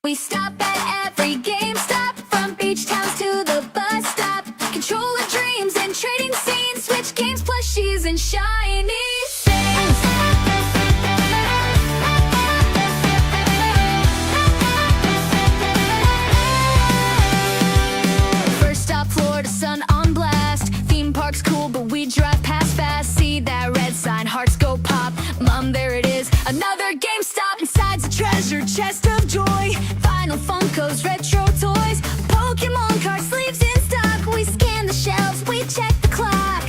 We stop at every GameStop, from beach towns to the bus stop. Controller dreams and trading scenes, switch games, plushies, and shiny things. First stop, Florida, sun on blast. Theme park's cool, but we drive past fast. See that red sign, hearts go pop. Mom, there it is, another GameStop. Inside's a treasure chest of joy. Vinyl Funkos, retro toys, Pokemon cards, sleeves in stock. We scan the shelves, we check the clock.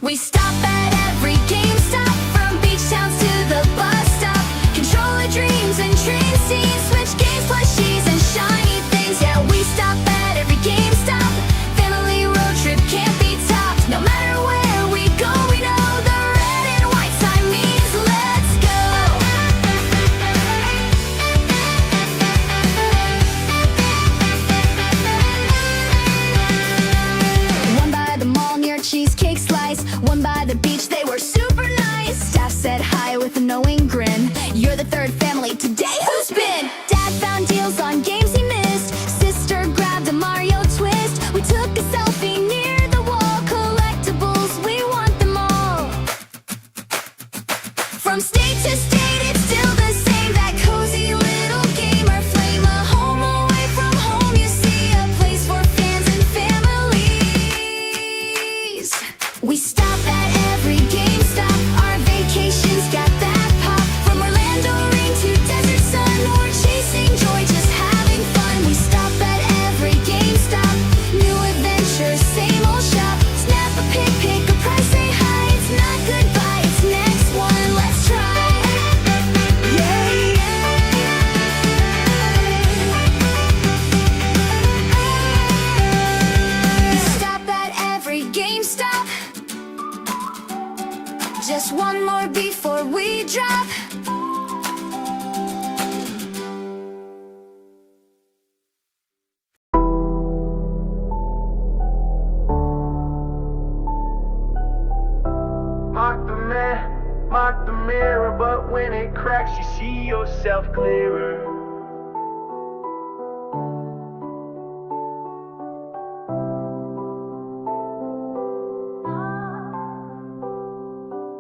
We stop at every GameStop, from beach towns to the bus stop. Controller dreams and train scenes, switch games, plushies, and shiny things. Yeah, we stop at every GameStop. Family road trip can't be topped. No matter where we go, we know the red and white sign means let's go. One by the mall near Cheesecake Slice, one by the beach, they were super nice. Staff said hi with a knowing grin. You're the third family today, who's been? Dad found deals on games he missed. Sister grabbed a Mario twist. We took a selfie near the wall. Collectibles, we want them all. From state to state, it's still the same. That cozy little gamer flame. A home away from home, you see, a place for fans and families. We stop at every GameStop. Our vacations got that pop. From Orlando rain to desert sun, we're chasing joy, just having fun. We stop at every GameStop. New adventure, same old shop. Snap a pick a price, say hi. It's not goodbye, it's next one, let's try. Yeah, We stop at every GameStop. Just one more before we drop. Mark the mirror, but when it cracks, you see yourself clearer.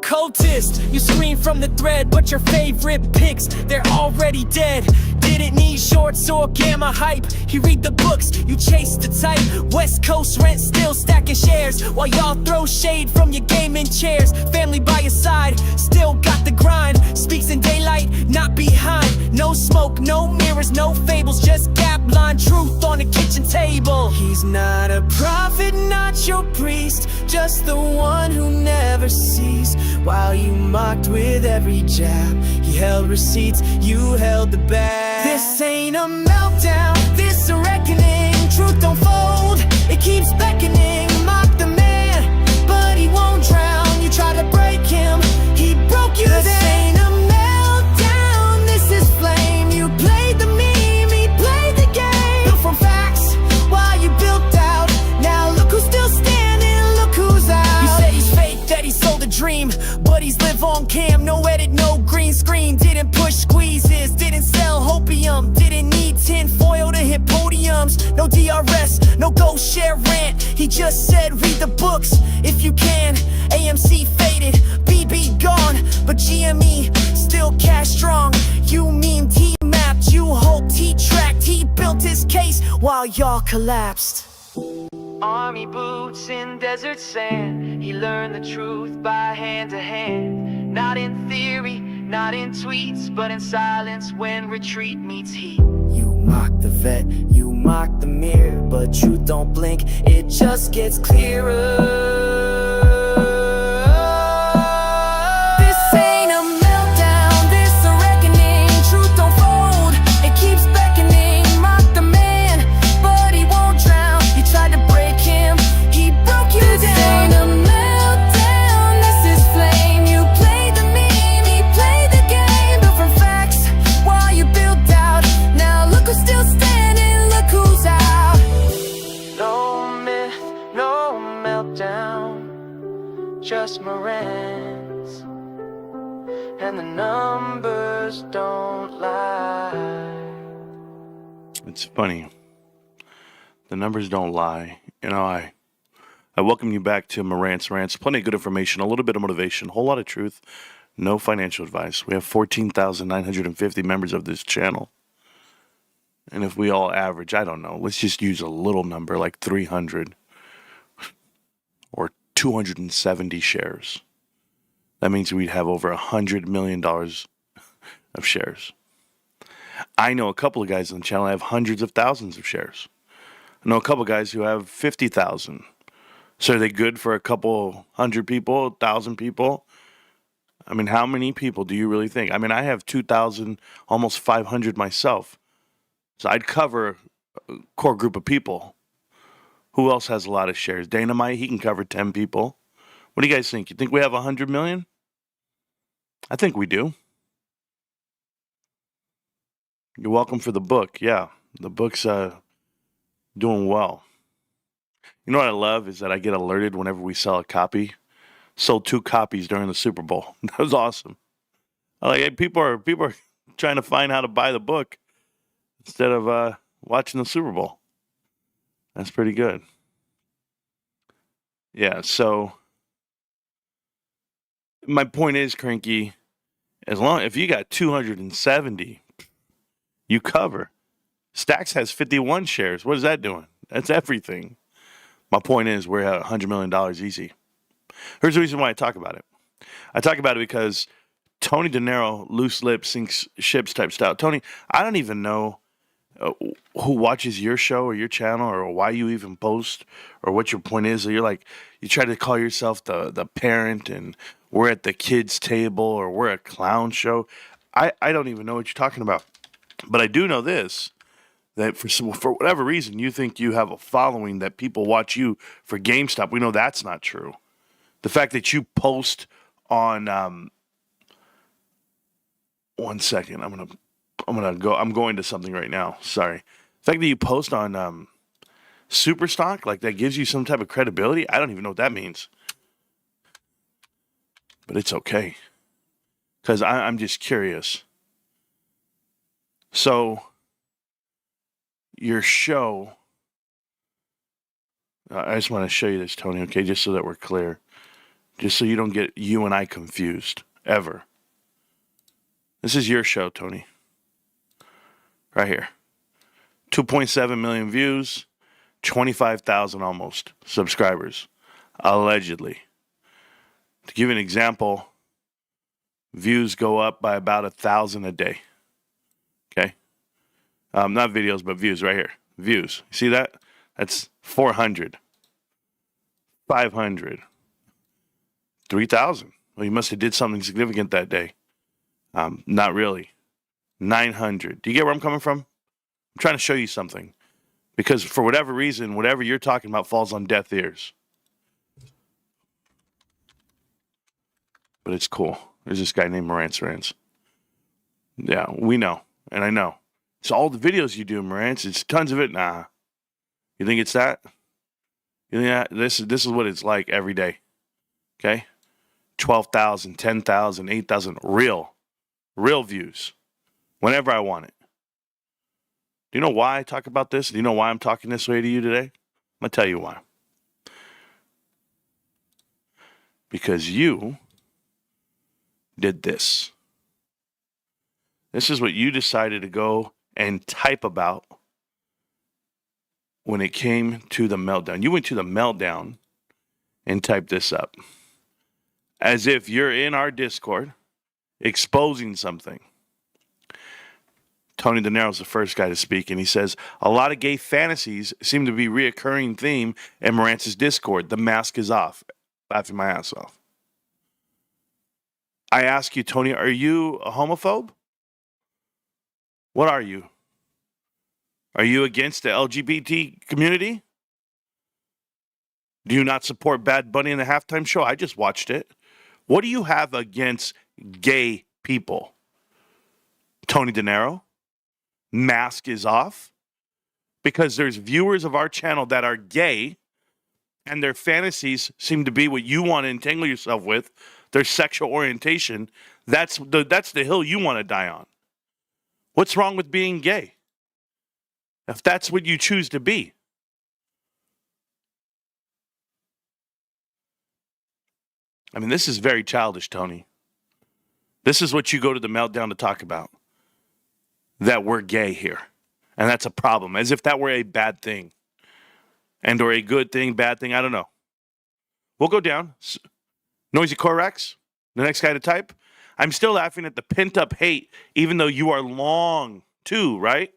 Cultist, you scream from the thread, but your favorite picks, they're already dead. Didn't need shorts or gamma hype. You read the books, you chase the type. West Coast rent still stacking shares, while y'all throw shade from your gaming chairs. Family by your side, still got the grind. Speaks in daylight, not behind. No smoke, no mirrors, no fables, just gap line truth on the kitchen table. He's not a prophet, not your priest, just the one who never sees. While you mocked with every jab, he held receipts, you held the bag. This ain't a meltdown, this a reckoning. Truth don't fold, it keeps beckoning. Mock the man, but he won't drown. You try to break him, he broke you down. This ain't a meltdown, this is flame. You played the meme, he played the game. Built from facts, while you built out. Now look who's still standing, look who's out. You say he's fake, that he sold a dream, but he's live on cam. No edit, no green screen. Didn't push squeezes, didn't sell hopium. Didn't need tin foil to hit podiums. No DRS, no go share rant. He just said read the books if you can. AMC faded, BB gone, but GME still cash strong. You memed, he mapped, you hoped, he tracked. He built his case while y'all collapsed. Army boots in desert sand. He learned the truth by hand to hand. Not in theory, not in tweets, but in silence when retreat meets heat. You mock the vet, you mock the mirror, but truth don't blink, it just gets clearer. This ain't a meltdown, this a reckoning. Truth don't fold, it keeps beckoning. Mock the man, but he won't drown. You tried to break him, he broke you down. This ain't a meltdown, this is flame. You played the meme, he played the game. Built from facts, while you built out. Now look who's still standing, look who's out. No myth, no meltdown, just Marantz. and the numbers don't lie. It's funny. The numbers don't lie. I welcome you back to Marantz Rantz. Plenty of good information, a little bit of motivation, a whole lot of truth, no financial advice. We have 14,950 members of this channel. And if we all average, I don't know, let's just use a little number like 300 or 270 shares. That means we'd have over $100 million of shares. I know a couple of guys on the channel have hundreds of thousands of shares. I know a couple of guys who have 50,000. So are they good for a couple hundred people, 1,000 people? I mean, how many people do you really think? I mean, I have 2,000, almost 500 myself. So I'd cover a core group of people. Who else has a lot of shares? Dynamite, he can cover 10 people. What do you guys think? You think we have 100 million? I think we do. You're welcome for the book. Yeah, the book's doing well. You know what I love is that I get alerted whenever we sell a copy. Sold 2 copies during the Super Bowl. That was awesome. People are trying to find how to buy the book instead of watching the Super Bowl. That's pretty good. Yeah, so my point is, Cranky, if you got 270, you cover. Stacks has 51 shares. What is that doing? That's everything. My point is, we're at $100 million easy. Here's the reason why I talk about it. I talk about it because Tony De Niro, loose lips, sinks ships type style. Tony, I don't even know who watches your show or your channel or why you even post or what your point is. You're like, you try to call yourself the parent and we're at the kids' table or we're a clown show. I don't even know what you're talking about. But I do know this. That for whatever reason, you think you have a following that people watch you for GameStop. We know that's not true. The fact that you post on, one second, I'm going to something right now. Sorry. The fact that you post on Superstock, like that gives you some type of credibility. I don't even know what that means. But it's okay. Because I'm just curious. So your show, I just want to show you this, Tony, okay, just so that we're clear. Just so you don't get you and I confused, ever. This is your show, Tony. Right here. 2.7 million views, 25,000 almost subscribers, allegedly. To give you an example, views go up by about 1,000 a day. Okay? Not videos, but views right here. Views. See that? That's 400. 500. 3,000. Well, you must have did something significant that day. Not really. 900. Do you get where I'm coming from? I'm trying to show you something. Because for whatever reason, whatever you're talking about falls on deaf ears. But it's cool. There's this guy named Marantz Rantz. Yeah, we know. And I know. It's all the videos you do, Marantz. It's tons of it. Nah. You think it's that? You think that? This is what it's like every day. Okay? 12,000, 10,000, 8,000. Real views. Whenever I want it. Do you know why I talk about this? Do you know why I'm talking this way to you today? I'm going to tell you why. Because you did this. This is what you decided to go and type about when it came to the meltdown. You went to the meltdown and typed this up. As if you're in our Discord exposing something. Tony De Niro's the first guy to speak, and he says, a lot of gay fantasies seem to be a reoccurring theme in Marantz's Discord. The mask is off. Laughing my ass off. I ask you, Tony, are you a homophobe? What are you? Are you against the LGBT community? Do you not support Bad Bunny in the halftime show? I just watched it. What do you have against gay people? Tony De Niro? Mask is off? Because there's viewers of our channel that are gay and their fantasies seem to be what you want to entangle yourself with. their sexual orientation, that's the hill you want to die on. What's wrong with being gay? If that's what you choose to be. I mean, this is very childish, Tony. This is what you go to the meltdown to talk about. That we're gay here. And that's a problem. As if that were a bad thing. And or a good thing, bad thing, I don't know. We'll go down. Noisy Corax, the next guy to type. I'm still laughing at the pent-up hate, even though you are long too, right?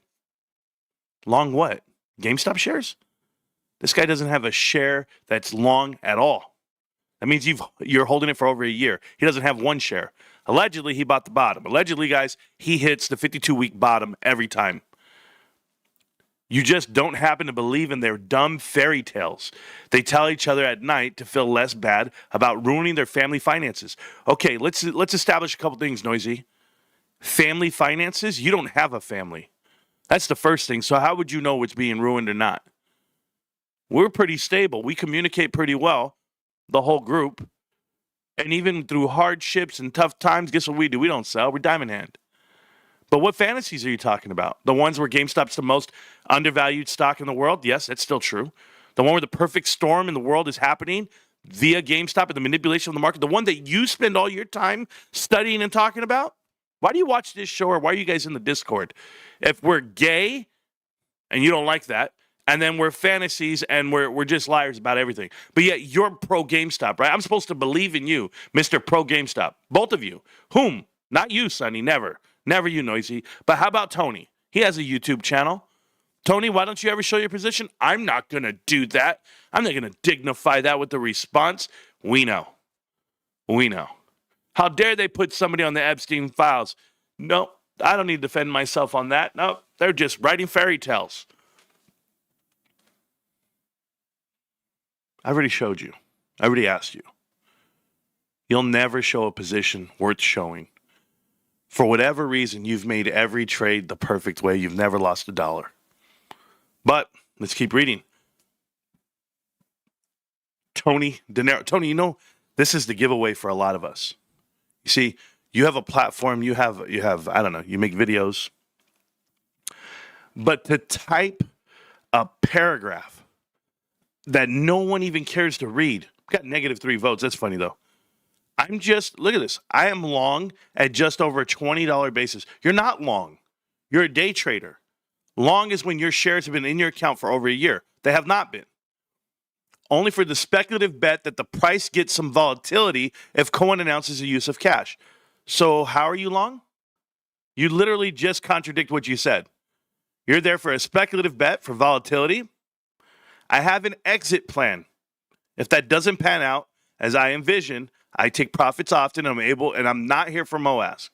Long what? GameStop shares? This guy doesn't have a share that's long at all. That means you're holding it for over a year. He doesn't have one share. Allegedly, he bought the bottom. Allegedly, guys, he hits the 52-week bottom every time. You just don't happen to believe in their dumb fairy tales. They tell each other at night to feel less bad about ruining their family finances. Okay, let's establish a couple things, Noisy. Family finances? You don't have a family. That's the first thing. So how would you know what's being ruined or not? We're pretty stable. We communicate pretty well, the whole group. And even through hardships and tough times, guess what we do? We don't sell. We're diamond hand. But what fantasies are you talking about? The ones where GameStop's the most undervalued stock in the world? Yes, that's still true. The one where the perfect storm in the world is happening via GameStop and the manipulation of the market? The one that you spend all your time studying and talking about? Why do you watch this show, or why are you guys in the Discord? If we're gay and you don't like that, and then we're fantasies and we're just liars about everything. But yet you're pro GameStop, right? I'm supposed to believe in you, Mr. Pro GameStop. Both of you. Whom? Not you, Sonny. Never. Never you, Noisy. But how about Tony? He has a YouTube channel. Tony, why don't you ever show your position? I'm not going to do that. I'm not going to dignify that with the response. We know. We know. How dare they put somebody on the Epstein files? No, I don't need to defend myself on that. No, they're just writing fairy tales. I already showed you. I already asked you. You'll never show a position worth showing. For whatever reason, you've made every trade the perfect way. You've never lost $1. But let's keep reading. Tony Dinero. Tony, you know, this is the giveaway for a lot of us. You see, you have a platform, you have, I don't know, you make videos. But to type a paragraph that no one even cares to read, got -3 votes. That's funny though. Look at this. I am long at just over a $20 basis. You're not long. You're a day trader. Long is when your shares have been in your account for over a year. They have not been. Only for the speculative bet that the price gets some volatility if Cohen announces a use of cash. So how are you long? You literally just contradict what you said. You're there for a speculative bet for volatility. I have an exit plan. If that doesn't pan out, as I envision, I take profits often. And I'm not here for MOAS.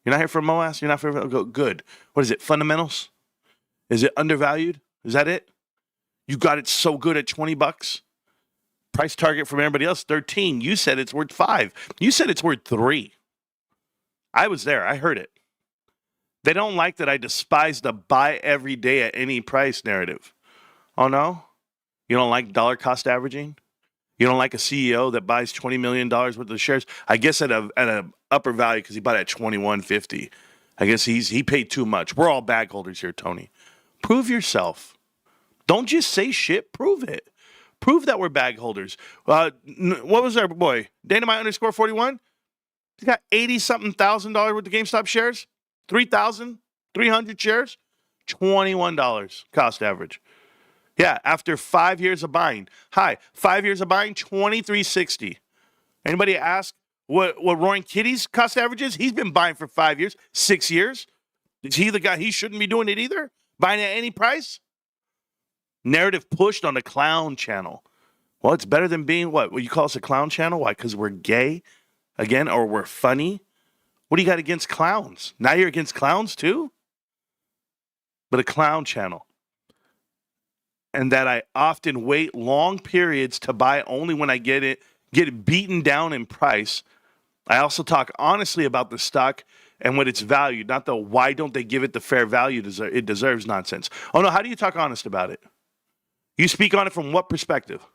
You're not here for MOAS? You're not for good. What is it? Fundamentals? Is it undervalued? Is that it? You got it so good at $20. Price target from everybody else, 13. You said it's worth 5. You said it's worth 3. I was there. I heard it. They don't like that I despise the buy every day at any price narrative. Oh, no? You don't like dollar cost averaging? You don't like a CEO that buys $20 million worth of shares? I guess at a upper value because he bought it at $21.50. I guess he paid too much. We're all bag holders here, Tony. Prove yourself. Don't just say shit. Prove it. Prove that we're bag holders. What was our boy? Dynamite _41? He's got 80-something thousand dollars worth of GameStop shares. 3,300 shares. $21 cost average. Yeah, after 5 years of buying. 5 years of buying, $23.60. Anybody ask what Roaring Kitty's cost average is? He's been buying for 5 years, 6 years. Is he the guy? He shouldn't be doing it either? Buying at any price? Narrative pushed on a clown channel. Well, it's better than being what? What you call us a clown channel? Why? Because we're gay? Again? Or we're funny? What do you got against clowns? Now you're against clowns too? But a clown channel. And that I often wait long periods to buy only when I get it beaten down in price. I also talk honestly about the stock and what it's valued, not the why don't they give it the fair value it deserves nonsense. Oh no, how do you talk honest about it? You speak on it from what perspective?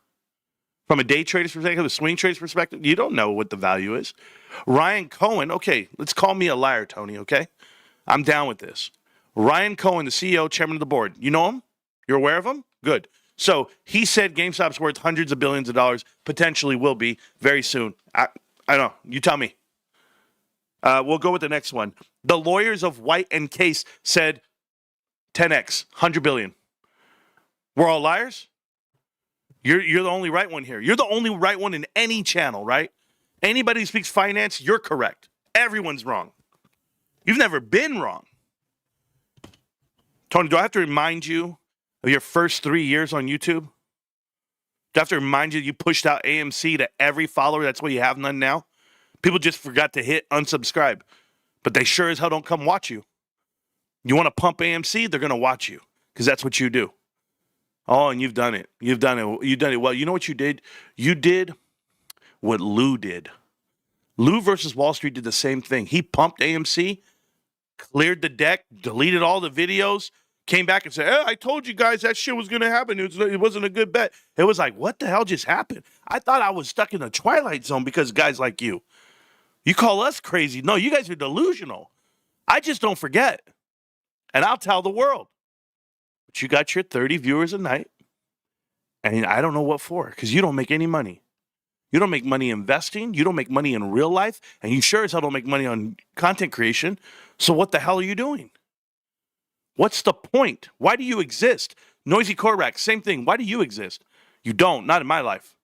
From a day trader's perspective, a swing trader's perspective, you don't know what the value is. Ryan Cohen, okay, let's call me a liar, Tony, okay? I'm down with this. Ryan Cohen, the CEO, chairman of the board, you know him? You're aware of him? Good. So he said GameStop's worth hundreds of billions of dollars, potentially will be very soon. I don't know. You tell me. We'll go with the next one. The lawyers of White and Case said 10x, 100 billion. We're all liars? You're the only right one here. You're the only right one in any channel, right? Anybody who speaks finance, you're correct. Everyone's wrong. You've never been wrong. Tony, do I have to remind you of your first 3 years on YouTube? Do I have to remind you pushed out AMC to every follower? That's why you have none now? People just forgot to hit unsubscribe. But they sure as hell don't come watch you. You want to pump AMC, they're going to watch you. Because that's what you do. Oh, and you've done it. You've done it. You've done it well. You know what you did? You did what Lou did. Lou versus Wall Street did the same thing. He pumped AMC, cleared the deck, deleted all the videos, came back and said, hey, I told you guys that shit was going to happen. It wasn't a good bet. It was like, what the hell just happened? I thought I was stuck in the twilight zone because guys like you. You call us crazy. No, you guys are delusional. I just don't forget. And I'll tell the world. But you got your 30 viewers a night. And I don't know what for, because you don't make any money. You don't make money investing. You don't make money in real life. And you sure as hell don't make money on content creation. So what the hell are you doing? What's the point? Why do you exist? Noisy Korak, same thing. Why do you exist? You don't. Not in my life.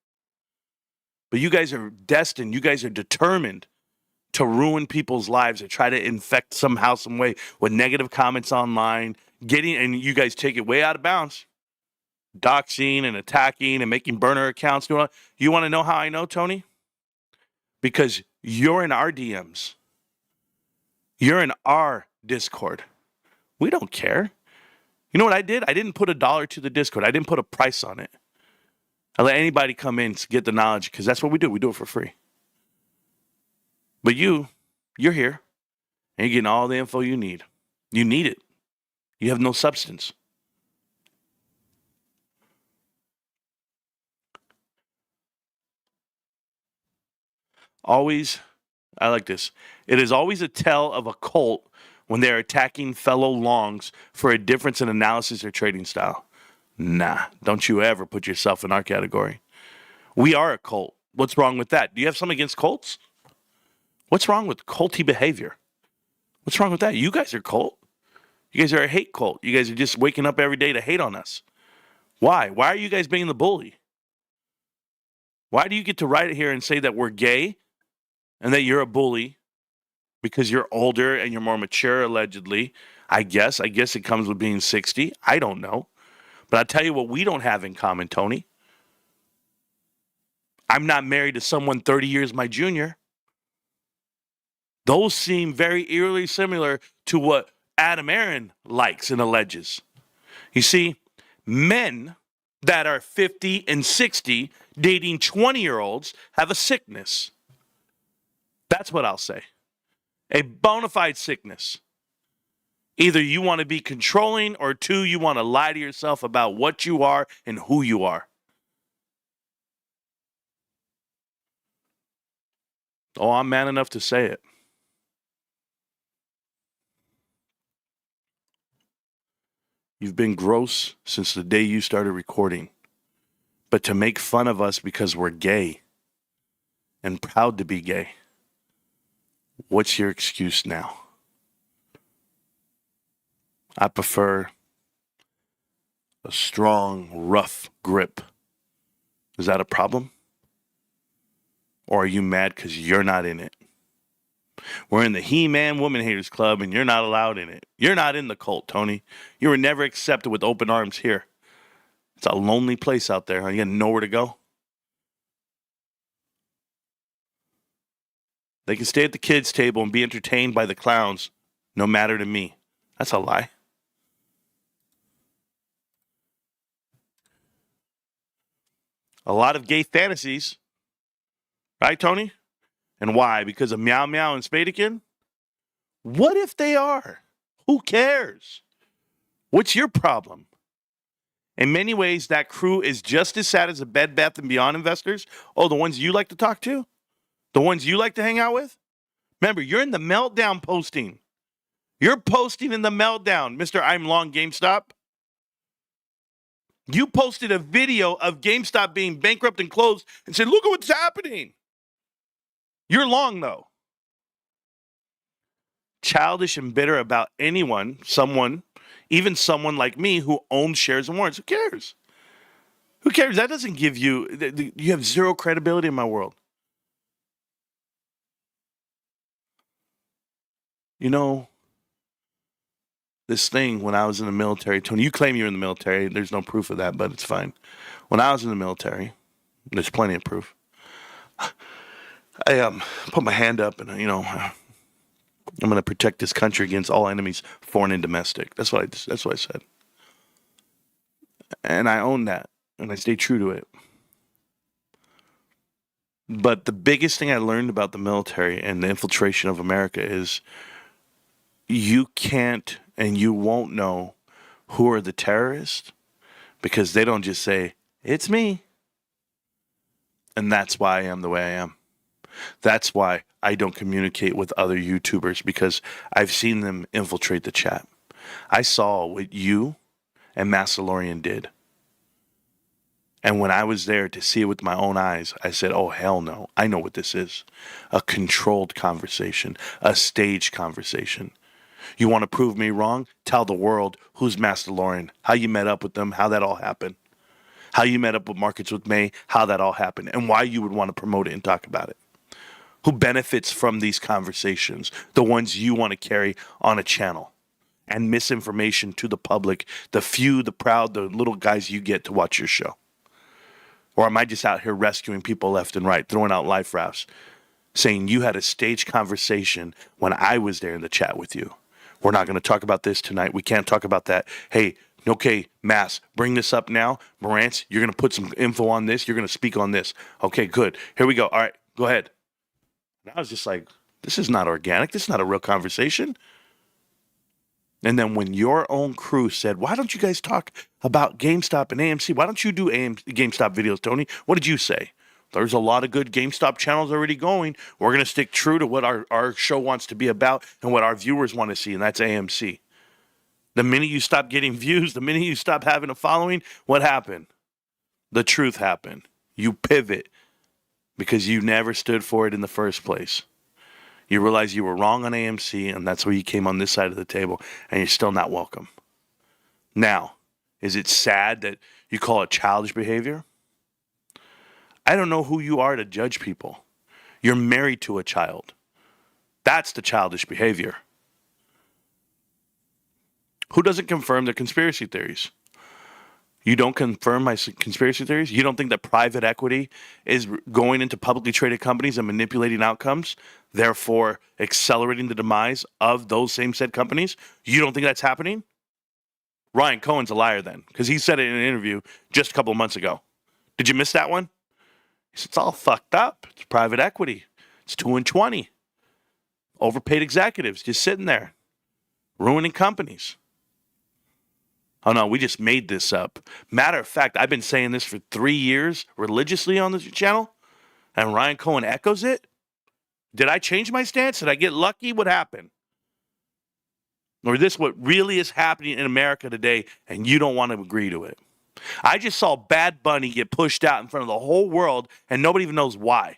But you guys are destined. You guys are determined to ruin people's lives or try to infect somehow, some way with negative comments online, and you guys take it way out of bounds. Doxing and attacking and making burner accounts. You want to know how I know, Tony? Because you're in our DMs. You're in our Discord. We don't care. You know what I did? I didn't put $1 to the Discord. I didn't put a price on it. I let anybody come in to get the knowledge because that's what we do. We do it for free. But you're here, and you're getting all the info you need. You need it. You have no substance. Always, I like this. It is always a tell of a cult when they're attacking fellow longs for a difference in analysis or trading style. Nah, don't you ever put yourself in our category. We are a cult. What's wrong with that? Do you have something against cults? What's wrong with culty behavior? What's wrong with that? You guys are cult. You guys are a hate cult. You guys are just waking up every day to hate on us. Why? Why are you guys being the bully? Why do you get to write it here and say that we're gay and that you're a bully because you're older and you're more mature, allegedly? I guess it comes with being 60. I don't know. But I'll tell you what we don't have in common, Tony. I'm not married to someone 30 years my junior. Those seem very eerily similar to what Adam Aaron likes and alleges. You see, men that are 50 and 60 dating 20-year-olds have a sickness. That's what I'll say. A bona fide sickness. Either you want to be controlling, or two, you want to lie to yourself about what you are and who you are. Oh, I'm man enough to say it. You've been gross since the day you started recording. But to make fun of us because we're gay and proud to be gay, what's your excuse now? I prefer a strong, rough grip. Is that a problem? Or are you mad because you're not in it? We're in the He-Man Woman Haters Club, and you're not allowed in it. You're not in the cult, Tony. You were never accepted with open arms here. It's a lonely place out there. You got nowhere to go. They can stay at the kids' table and be entertained by the clowns. No matter to me. That's a lie. A lot of gay fantasies. Right, Tony? And why? Because of Meow Meow and Spadekin? What if they are? Who cares? What's your problem? In many ways, that crew is just as sad as the Bed Bath & Beyond investors. Oh, the ones you like to talk to? The ones you like to hang out with? Remember, you're in the meltdown posting. You're posting in the meltdown, Mr. I'm Long GameStop. You posted a video of GameStop being bankrupt and closed and said, look at what's happening. You're long, though. Childish and bitter about anyone, someone, even someone like me who owns shares and warrants. Who cares? Who cares? That doesn't give you, you have zero credibility in my world. You know, this thing when I was in the military, Tony, you claim you're in the military. There's no proof of that, but it's fine. When I was in the military, there's plenty of proof. I put my hand up and, I'm going to protect this country against all enemies, foreign and domestic. That's what I said. And I own that, and I stay true to it. But the biggest thing I learned about the military and the infiltration of America is you can't and you won't know who are the terrorists because they don't just say, it's me. And that's why I am the way I am. That's why I don't communicate with other YouTubers because I've seen them infiltrate the chat. I saw what you and Massalorian did. And when I was there to see it with my own eyes, I said, oh, hell no. I know what this is. A controlled conversation, a staged conversation. You want to prove me wrong? Tell the world who's Massalorian, how you met up with them, how that all happened. How you met up with Markets with May, how that all happened, and why you would want to promote it and talk about it. Who benefits from these conversations? The ones you want to carry on a channel and misinformation to the public, the few, the proud, the little guys you get to watch your show. Or am I just out here rescuing people left and right, throwing out life rafts, saying you had a staged conversation when I was there in the chat with you? We're not going to talk about this tonight. We can't talk about that. Hey, okay, Mass, bring this up now. Marantz, you're going to put some info on this. You're going to speak on this. Okay, good. Here we go. All right, go ahead. And I was just like, this is not organic. This is not a real conversation. And then when your own crew said, why don't you guys talk about GameStop and AMC? Why don't you do GameStop videos, Tony? What did you say? There's a lot of good GameStop channels already going. We're going to stick true to what our show wants to be about and what our viewers want to see, and that's AMC. The minute you stop getting views, the minute you stop having a following, what happened? The truth happened. You pivot because you never stood for it in the first place. You realize you were wrong on AMC, and that's where you came on this side of the table, and you're still not welcome. Now, is it sad that you call it childish behavior? I don't know who you are to judge people. You're married to a child. That's the childish behavior. Who doesn't confirm the conspiracy theories? You don't confirm my conspiracy theories? You don't think that private equity is going into publicly traded companies and manipulating outcomes, therefore accelerating the demise of those same said companies? You don't think that's happening? Ryan Cohen's a liar then, because he said it in an interview just a couple of months ago. Did you miss that one? He said, it's all fucked up. It's private equity. It's 2 and 20. Overpaid executives just sitting there, ruining companies. Oh, no, we just made this up. Matter of fact, I've been saying this for 3 years religiously on this channel, and Ryan Cohen echoes it. Did I change my stance? Did I get lucky? What happened? Or is this what really is happening in America today, and you don't want to agree to it? I just saw Bad Bunny get pushed out in front of the whole world, and nobody even knows why.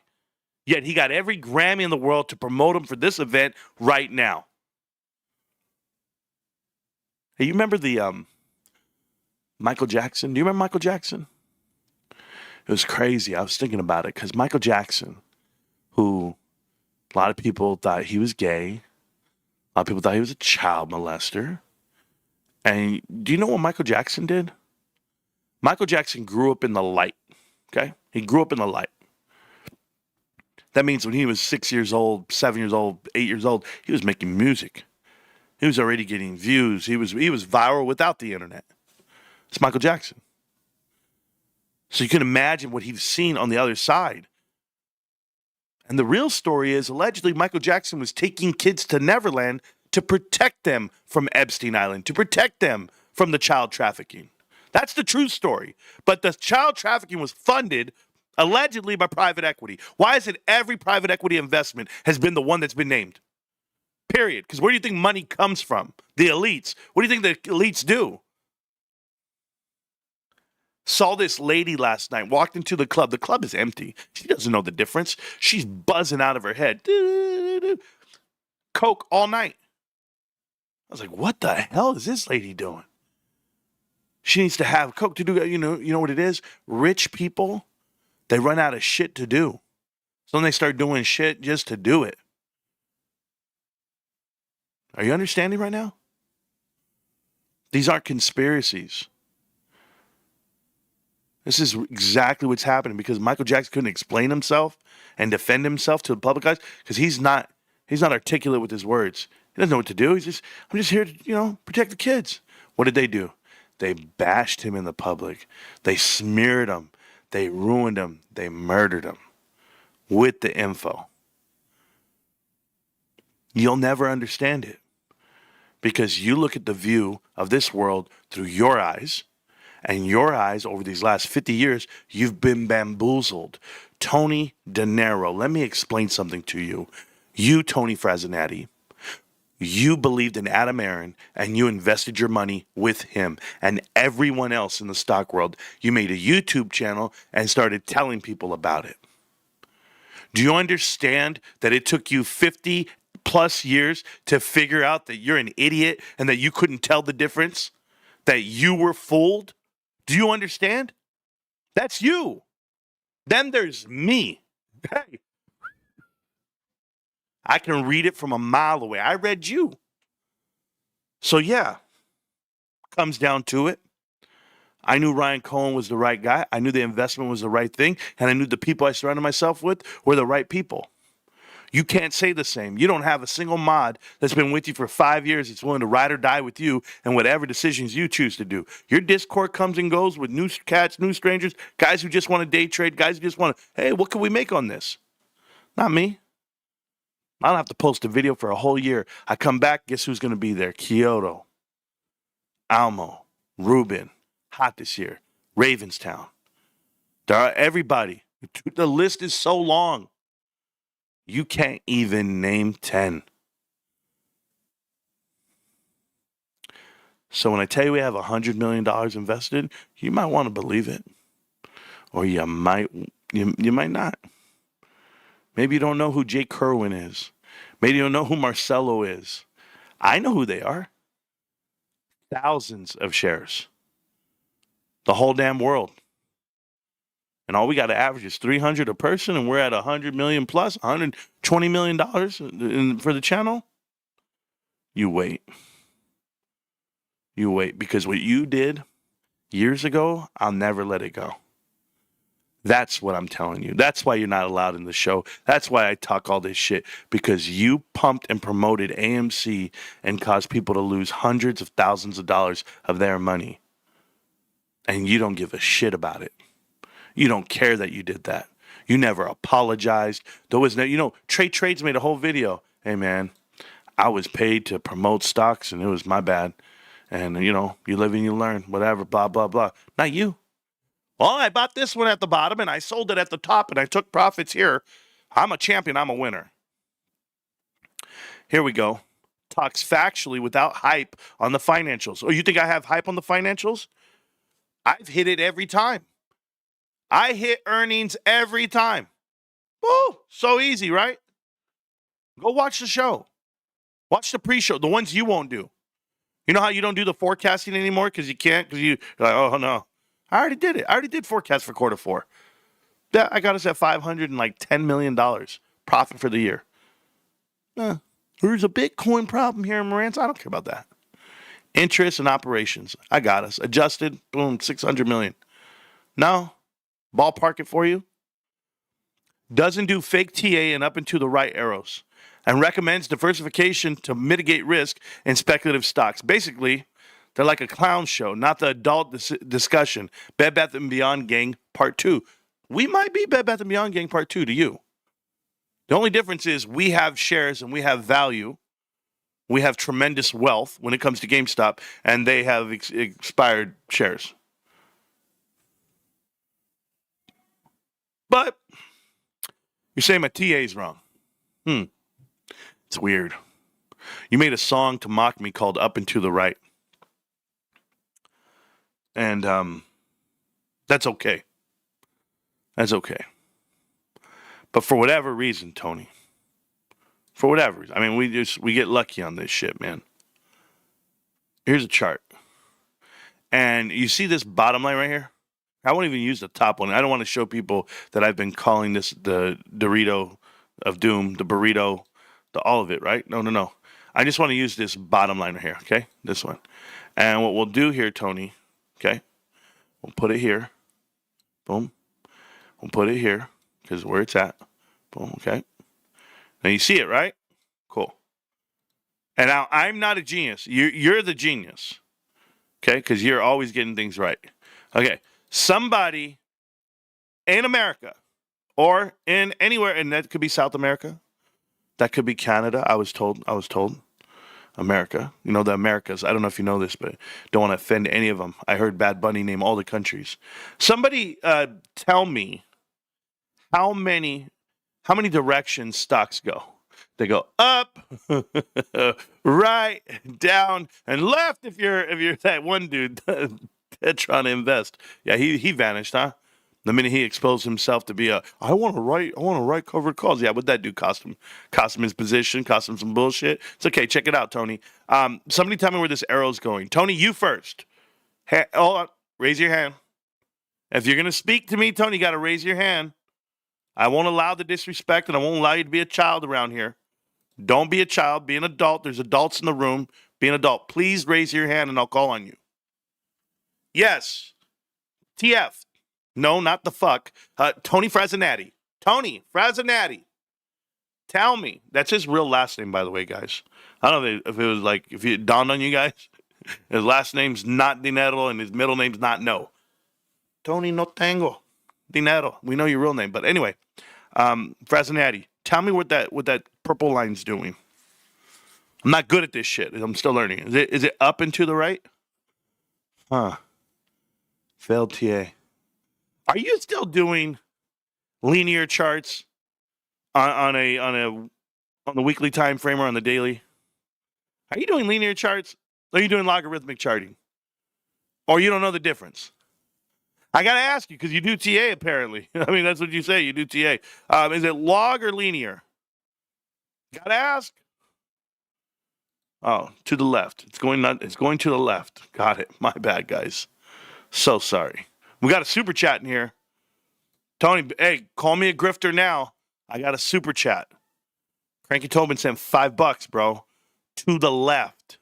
Yet he got every Grammy in the world to promote him for this event right now. Hey, you remember the Michael Jackson? Do you remember Michael Jackson? It was crazy. I was thinking about it because Michael Jackson, who a lot of people thought he was gay, a lot of people thought he was a child molester. And do you know what Michael Jackson did? Michael Jackson grew up in the light, okay? He grew up in the light. That means when he was 6 years old, 7 years old, 8 years old, he was making music. He was already getting views. He was viral without the internet. It's Michael Jackson. So you can imagine what he's seen on the other side. And the real story is, allegedly, Michael Jackson was taking kids to Neverland to protect them from Epstein Island, to protect them from the child trafficking. That's the true story. But the child trafficking was funded allegedly by private equity. Why is it every private equity investment has been the one that's been named? Period. Because where do you think money comes from? The elites. What do you think the elites do? Saw this lady last night, walked into the club. The club is empty. She doesn't know the difference. She's buzzing out of her head. Coke all night. I was like, what the hell is this lady doing? She needs to have Coke to do, you know what it is? Rich people, they run out of shit to do. So then they start doing shit just to do it. Are you understanding right now? These aren't conspiracies. This is exactly what's happening because Michael Jackson couldn't explain himself and defend himself to the public eyes because he's not articulate with his words. He doesn't know what to do. I'm just here to, protect the kids. What did they do? They bashed him in the public. They smeared him. They ruined him. They murdered him with the info. You'll never understand it because you look at the view of this world through your eyes, and your eyes over these last 50 years, you've been bamboozled. Tony De Niro, let me explain something to you. You, Tony Frasinati, you believed in Adam Aaron and you invested your money with him and everyone else in the stock world. You made a YouTube channel and started telling people about it. Do you understand that it took you 50 plus years to figure out that you're an idiot and that you couldn't tell the difference? That you were fooled? Do you understand? That's you. Then there's me. Hey. I can read it from a mile away. I read you. So yeah, comes down to it. I knew Ryan Cohen was the right guy. I knew the investment was the right thing. And I knew the people I surrounded myself with were the right people. You can't say the same. You don't have a single mod that's been with you for 5 years that's willing to ride or die with you and whatever decisions you choose to do. Your Discord comes and goes with new cats, new strangers, guys who just want to day trade, guys who just want to, hey, what can we make on this? Not me. I don't have to post a video for a whole year. I come back, guess who's going to be there? Kyoto, Almo, Ruben, hot this year, Ravenstown. There are everybody. The list is so long. You can't even name 10. So when I tell you we have $100 million invested, you might want to believe it. Or you might not. Maybe you don't know who Jake Kerwin is. Maybe you don't know who Marcelo is. I know who they are. Thousands of shares. The whole damn world. And all we got to average is 300 a person, and we're at 100 million plus, $120 million for the channel. You wait. You wait, because what you did years ago, I'll never let it go. That's what I'm telling you. That's why you're not allowed in the show. That's why I talk all this shit, because you pumped and promoted AMC and caused people to lose hundreds of thousands of dollars of their money. And you don't give a shit about it. You don't care that you did that. You never apologized. There was no, Trades made a whole video. Hey, man, I was paid to promote stocks and it was my bad. And, you live and you learn, whatever, blah, blah, blah. Not you. Well, I bought this one at the bottom and I sold it at the top and I took profits here. I'm a champion. I'm a winner. Here we go. Talks factually without hype on the financials. Oh, you think I have hype on the financials? I've hit it every time. I hit earnings every time. Oh, so easy, right? Go watch the show. Watch the pre-show, the ones you won't do. You know how you don't do the forecasting anymore because you can't? Because you're like, oh, no. I already did it. I already did forecast for quarter 4. Yeah, I got us at $510 million profit for the year. There's a Bitcoin problem here in Marantz. I don't care about that. Interest and operations. I got us. Adjusted, boom, $600 million. No. Ballpark it for you. Doesn't do fake TA and up into the right arrows. And recommends diversification to mitigate risk in speculative stocks. Basically, they're like a clown show, not the adult discussion. Bed Bath & Beyond Gang Part 2. We might be Bed Bath & Beyond Gang Part 2 to you. The only difference is we have shares and we have value. We have tremendous wealth when it comes to GameStop, and they have expired shares. But you're saying my TA's wrong. It's weird. You made a song to mock me called Up and to the Right. And that's okay. That's okay. But for whatever reason, Tony, for whatever reason, I mean, we get lucky on this shit, man. Here's a chart. And you see this bottom line right here? I won't even use the top one. I don't want to show people that I've been calling this the Dorito of Doom, the burrito, all of it, right? No. I just want to use this bottom line right here, okay? This one. And what we'll do here, Tony, okay? We'll put it here. Boom. We'll put it here because where it's at. Boom, okay? Now you see it, right? Cool. And now I'm not a genius. You're the genius, okay? Because you're always getting things right. Okay. Somebody in America or in anywhere, and that could be South America, that could be Canada. I was told America. You know, the Americas. I don't know if you know this, but don't want to offend any of them. I heard Bad Bunny name all the countries. Somebody tell me how many directions stocks go. They go up, right, down, and left. If you're that one dude trying to invest, yeah, he vanished, huh? The minute he exposed himself to be I want to write covered calls. Yeah, what'd that do? Cost him his position, cost him some bullshit. It's okay. Check it out, Tony. Somebody tell me where this arrow's going. Tony, you first. Hold on. Raise your hand. If you're gonna speak to me, Tony, you got to raise your hand. I won't allow the disrespect, and I won't allow you to be a child around here. Don't be a child. Be an adult. There's adults in the room. Be an adult. Please raise your hand, and I'll call on you. Yes. TF. No, not the fuck. Tony Frazinatti. Tony Frazinatti. Tell me. That's his real last name, by the way, guys. I don't know if it was like, if it dawned on you guys. His last name's not Dinero, and his middle name's not No. Tony no tengo dinero. We know your real name. But anyway, Frazinatti, tell me what that purple line's doing. I'm not good at this shit. I'm still learning. Is it up and to the right? Huh. Failed TA. Are you still doing linear charts on the weekly time frame or on the daily? Are you doing linear charts? Or are you doing logarithmic charting? Or you don't know the difference? I got to ask you because you do TA apparently. I mean, that's what you say. You do TA. Is it log or linear? Got to ask. Oh, to the left. It's going to the left. Got it. My bad, guys. So sorry. We got a super chat in here. Tony, hey, call me a grifter now. I got a super chat. Cranky Tobin sent $5, bro. To the left.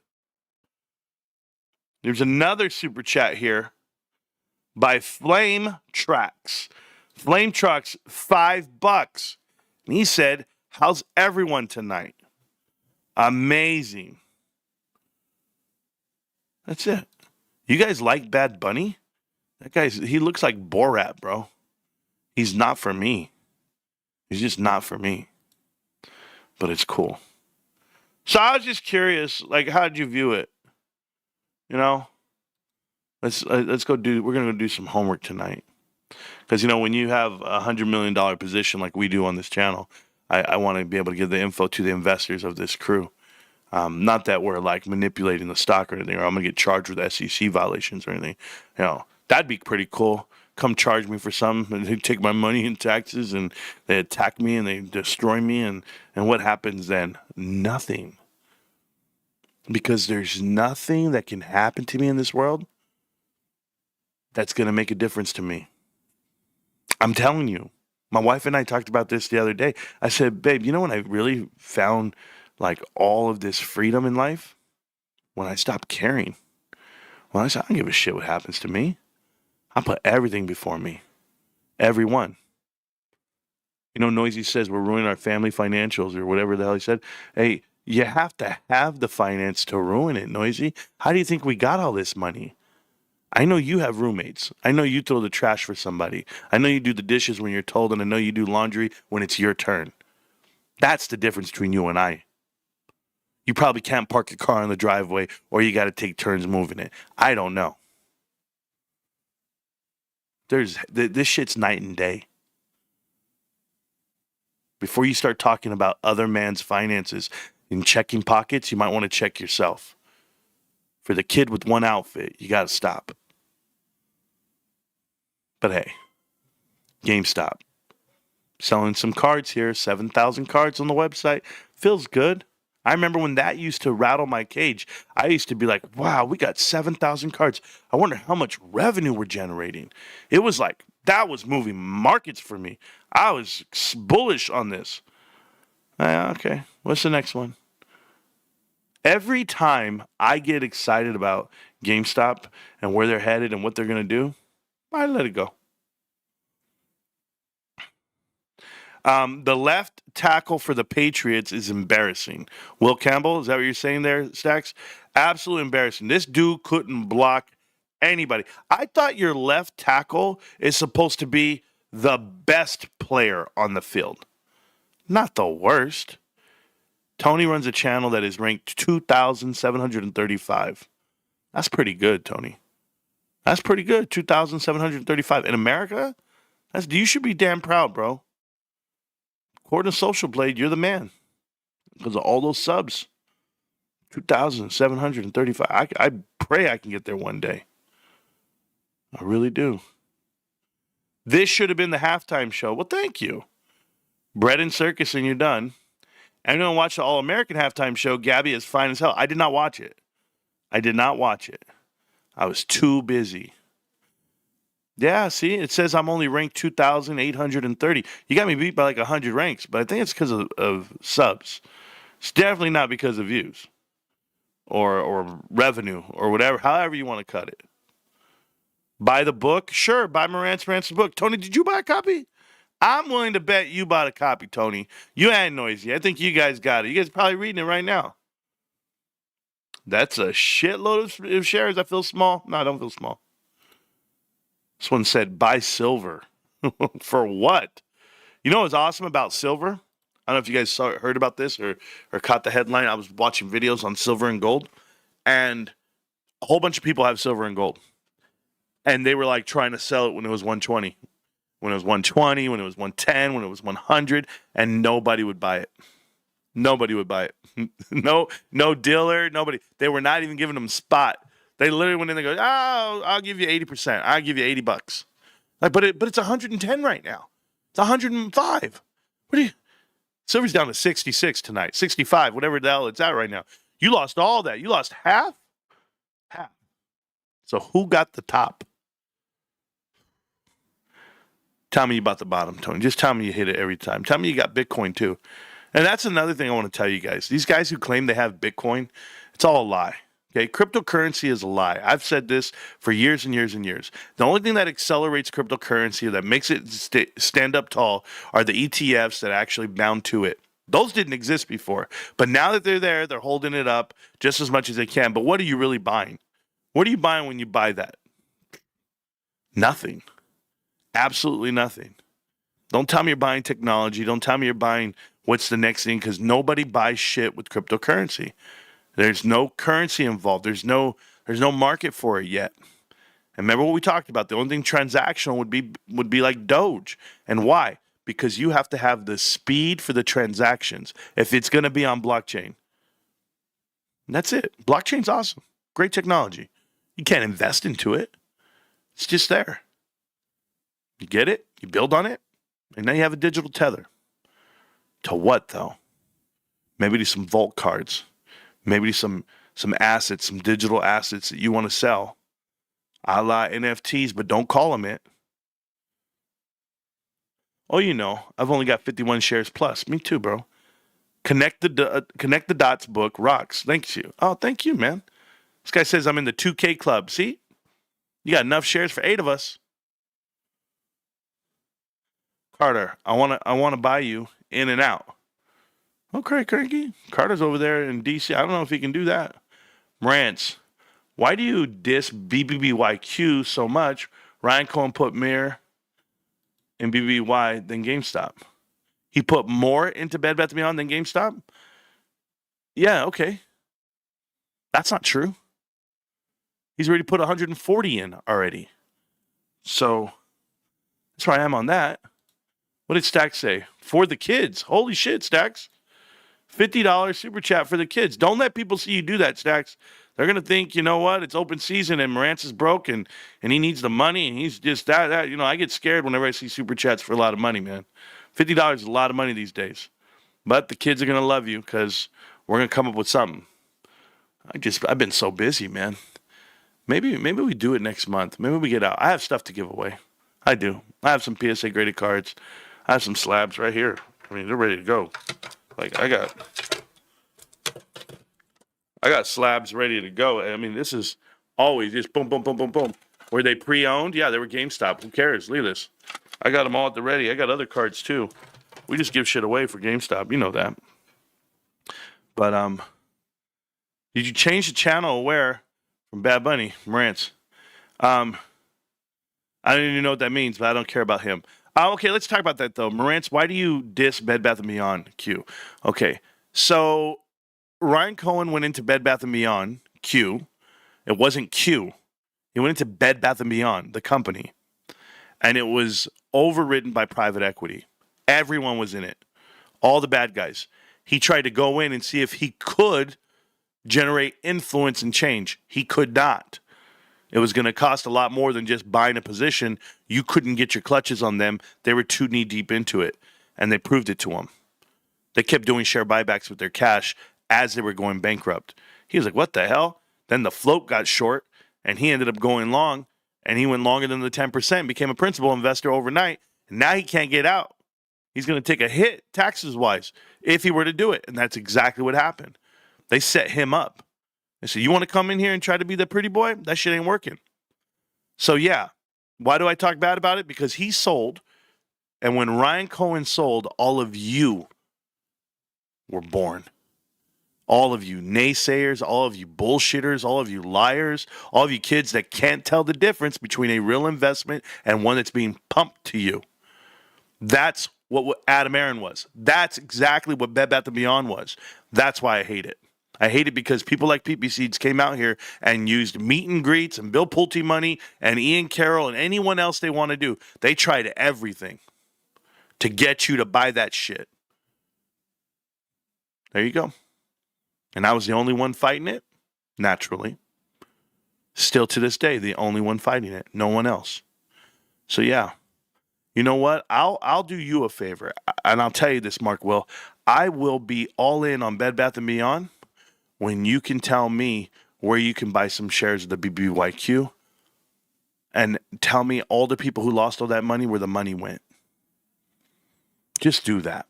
There's another super chat here by Flame Tracks. Flame Trucks, $5. And he said, how's everyone tonight? Amazing. That's it. You guys like Bad Bunny? He looks like Borat, bro. He's not for me. He's just not for me. But it's cool. So I was just curious, like, how did you view it? You know? Let's go we're going to go do some homework tonight. Because, you know, when you have $100 million position like we do on this channel, I want to be able to give the info to the investors of this crew. Not that we're, like, manipulating the stock or anything, or I'm going to get charged with SEC violations or anything. You know, that'd be pretty cool. Come charge me for something, and they take my money in taxes, and they attack me, and they destroy me, and what happens then? Nothing. Because there's nothing that can happen to me in this world that's going to make a difference to me. I'm telling you. My wife and I talked about this the other day. I said, babe, you know when I really found, like, all of this freedom in life? When I stopped caring. When I said, I don't give a shit what happens to me. I put everything before me. Everyone. You know, Noisy says we're ruining our family financials or whatever the hell he said. Hey, you have to have the finance to ruin it, Noisy. How do you think we got all this money? I know you have roommates. I know you throw the trash for somebody. I know you do the dishes when you're told, and I know you do laundry when it's your turn. That's the difference between you and I. You probably can't park your car in the driveway, or you got to take turns moving it. I don't know. This shit's night and day. Before you start talking about other man's finances and checking pockets, you might want to check yourself. For the kid with one outfit, you got to stop. But hey, GameStop. Selling some cards here, 7,000 cards on the website. Feels good. I remember when that used to rattle my cage. I used to be like, wow, we got 7,000 cards. I wonder how much revenue we're generating. It was like, that was moving markets for me. I was bullish on this. Okay, what's the next one? Every time I get excited about GameStop and where they're headed and what they're going to do, I let it go. The left tackle for the Patriots is embarrassing. Will Campbell, is that what you're saying there, Stacks? Absolutely embarrassing. This dude couldn't block anybody. I thought your left tackle is supposed to be the best player on the field, not the worst. Tony runs a channel that is ranked 2,735. That's pretty good, Tony. That's pretty good, 2,735. In America, you should be damn proud, bro. According to Social Blade, you're the man because of all those subs. 2,735. I pray I can get there one day. I really do. This should have been the halftime show. Well, thank you. Bread and circus, and you're done. I'm going to watch the All-American halftime show. Gabby is fine as hell. I did not watch it. I was too busy. Yeah, see, it says I'm only ranked 2,830. You got me beat by like 100 ranks, but I think it's because of subs. It's definitely not because of views or revenue or whatever, however you want to cut it. Buy the book? Sure, buy Marantz Rantz's book. Tony, did you buy a copy? I'm willing to bet you bought a copy, Tony. You ain't noisy. I think you guys got it. You guys are probably reading it right now. That's a shitload of shares. I feel small. No, I don't feel small. This one said, buy silver. For what? You know what's awesome about silver? I don't know if you guys heard about this or caught the headline. I was watching videos on silver and gold, and a whole bunch of people have silver and gold. And they were like trying to sell it when it was 120. When it was 120, when it was 110, when it was 100, and nobody would buy it. Nobody would buy it. No dealer, nobody. They were not even giving them spot. They literally went in and go, oh, I'll give you 80%. I'll give you $80. Like, but it's 110 right now. It's 105. What do you? Silver's down to 66 tonight, 65, whatever the hell it's at right now. You lost all that. You lost half. Half. So who got the top? Tell me you bought the bottom, Tony. Just tell me you hit it every time. Tell me you got Bitcoin too. And that's another thing I want to tell you guys. These guys who claim they have Bitcoin, it's all a lie. Okay, cryptocurrency is a lie. I've said this for years and years and years. The only thing that accelerates cryptocurrency, that makes it stand up tall, are the ETFs that actually bound to it. Those didn't exist before. But now that they're there, they're holding it up just as much as they can. But what are you really buying? What are you buying when you buy that? Nothing. Absolutely nothing. Don't tell me you're buying technology. Don't tell me you're buying what's the next thing, because nobody buys shit with cryptocurrency. There's no currency involved. There's no market for it yet. And remember what we talked about. The only thing transactional would be like Doge. And why? Because you have to have the speed for the transactions if it's going to be on blockchain. And that's it. Blockchain's awesome. Great technology. You can't invest into it. It's just there. You get it, you build on it, and now you have a digital tether. To what, though? Maybe to some vault cards. Maybe to some assets, some digital assets that you want to sell. A la NFTs, but don't call them it. Oh, you know, I've only got 51 shares plus. Me too, bro. Connect the Dots book rocks. Thank you. Oh, thank you, man. This guy says I'm in the 2K club. See? You got enough shares for 8 of us. Carter, I want to buy you in and out. Okay, Cranky. Carter's over there in DC. I don't know if he can do that. Marantz, why do you diss BBBYQ so much? Ryan Cohen put Mir in BBY than GameStop. He put more into Bed Bath & Beyond than GameStop? Yeah, okay. That's not true. He's already put 140 in already. So that's where I am on that. What did Stacks say? For the kids. Holy shit, Stacks. $50 super chat for the kids. Don't let people see you do that, Stacks. They're going to think, you know what, it's open season and Marantz is broke and he needs the money and he's just that. You know, I get scared whenever I see super chats for a lot of money, man. $50 is a lot of money these days. But the kids are going to love you because we're going to come up with something. I've been so busy, man. Maybe we do it next month. Maybe we get out. I have stuff to give away. I do. I have some PSA graded cards. I have some slabs right here. I mean, they're ready to go. Like I got slabs ready to go. I mean, this is always just boom, boom, boom, boom, boom. Were they pre-owned? Yeah, they were GameStop. Who cares? Look at this. I got them all at the ready. I got other cards too. We just give shit away for GameStop. You know that. But did you change the channel aware from Bad Bunny, Marantz? I don't even know what that means, but I don't care about him. Okay, let's talk about that though. Marantz, why do you diss Bed Bath & Beyond, Q? Okay, so Ryan Cohen went into Bed Bath & Beyond, Q. It wasn't Q. He went into Bed Bath & Beyond, the company. And it was overridden by private equity. Everyone was in it. All the bad guys. He tried to go in and see if he could generate influence and change. He could not. It was going to cost a lot more than just buying a position. You couldn't get your clutches on them. They were too knee deep into it. And they proved it to him. They kept doing share buybacks with their cash as they were going bankrupt. He was like, what the hell? Then the float got short and he ended up going long. And he went longer than the 10%, became a principal investor overnight. And now he can't get out. He's going to take a hit taxes-wise if he were to do it. And that's exactly what happened. They set him up. They said, you want to come in here and try to be the pretty boy? That shit ain't working. So, yeah. Why do I talk bad about it? Because he sold. And when Ryan Cohen sold, all of you were born. All of you naysayers, all of you bullshitters, all of you liars, all of you kids that can't tell the difference between a real investment and one that's being pumped to you. That's what Adam Aaron was. That's exactly what Bed Bath & Beyond was. That's why I hate it. I hate it because people like PP Seeds came out here and used meet and greets and Bill Pulte money and Ian Carroll and anyone else they want to do. They tried everything to get you to buy that shit. There you go. And I was the only one fighting it, naturally. Still to this day, the only one fighting it. No one else. So yeah. You know what? I'll do you a favor. And I'll tell you this, Mark Will. I will be all in on Bed Bath & Beyond when you can tell me where you can buy some shares of the BBYQ and tell me all the people who lost all that money where the money went. Just do that.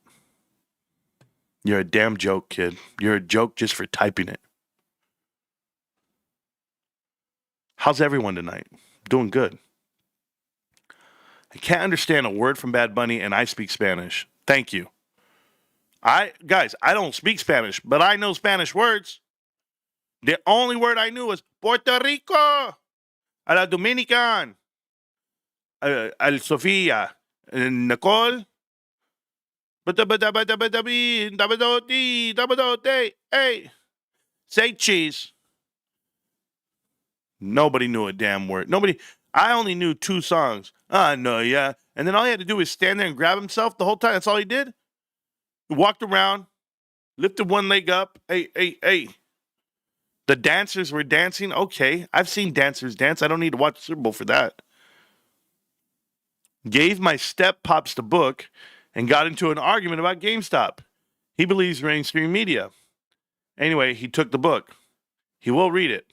You're a damn joke, kid. You're a joke just for typing it. How's everyone tonight? Doing good. I can't understand a word from Bad Bunny, and I speak Spanish. Thank you. Guys, I don't speak Spanish, but I know Spanish words. The only word I knew was Puerto Rico, a la Dominican, al Sofia, Nicole. Hey, say cheese. Nobody knew a damn word. I only knew 2 songs. I know, yeah. And then all he had to do was stand there and grab himself the whole time. That's all he did. He walked around, lifted one leg up. Hey. The dancers were dancing. Okay, I've seen dancers dance. I don't need to watch the Super Bowl for that. Gave my step pops the book and got into an argument about GameStop. He believes mainstream media. Anyway, he took the book. He will read it.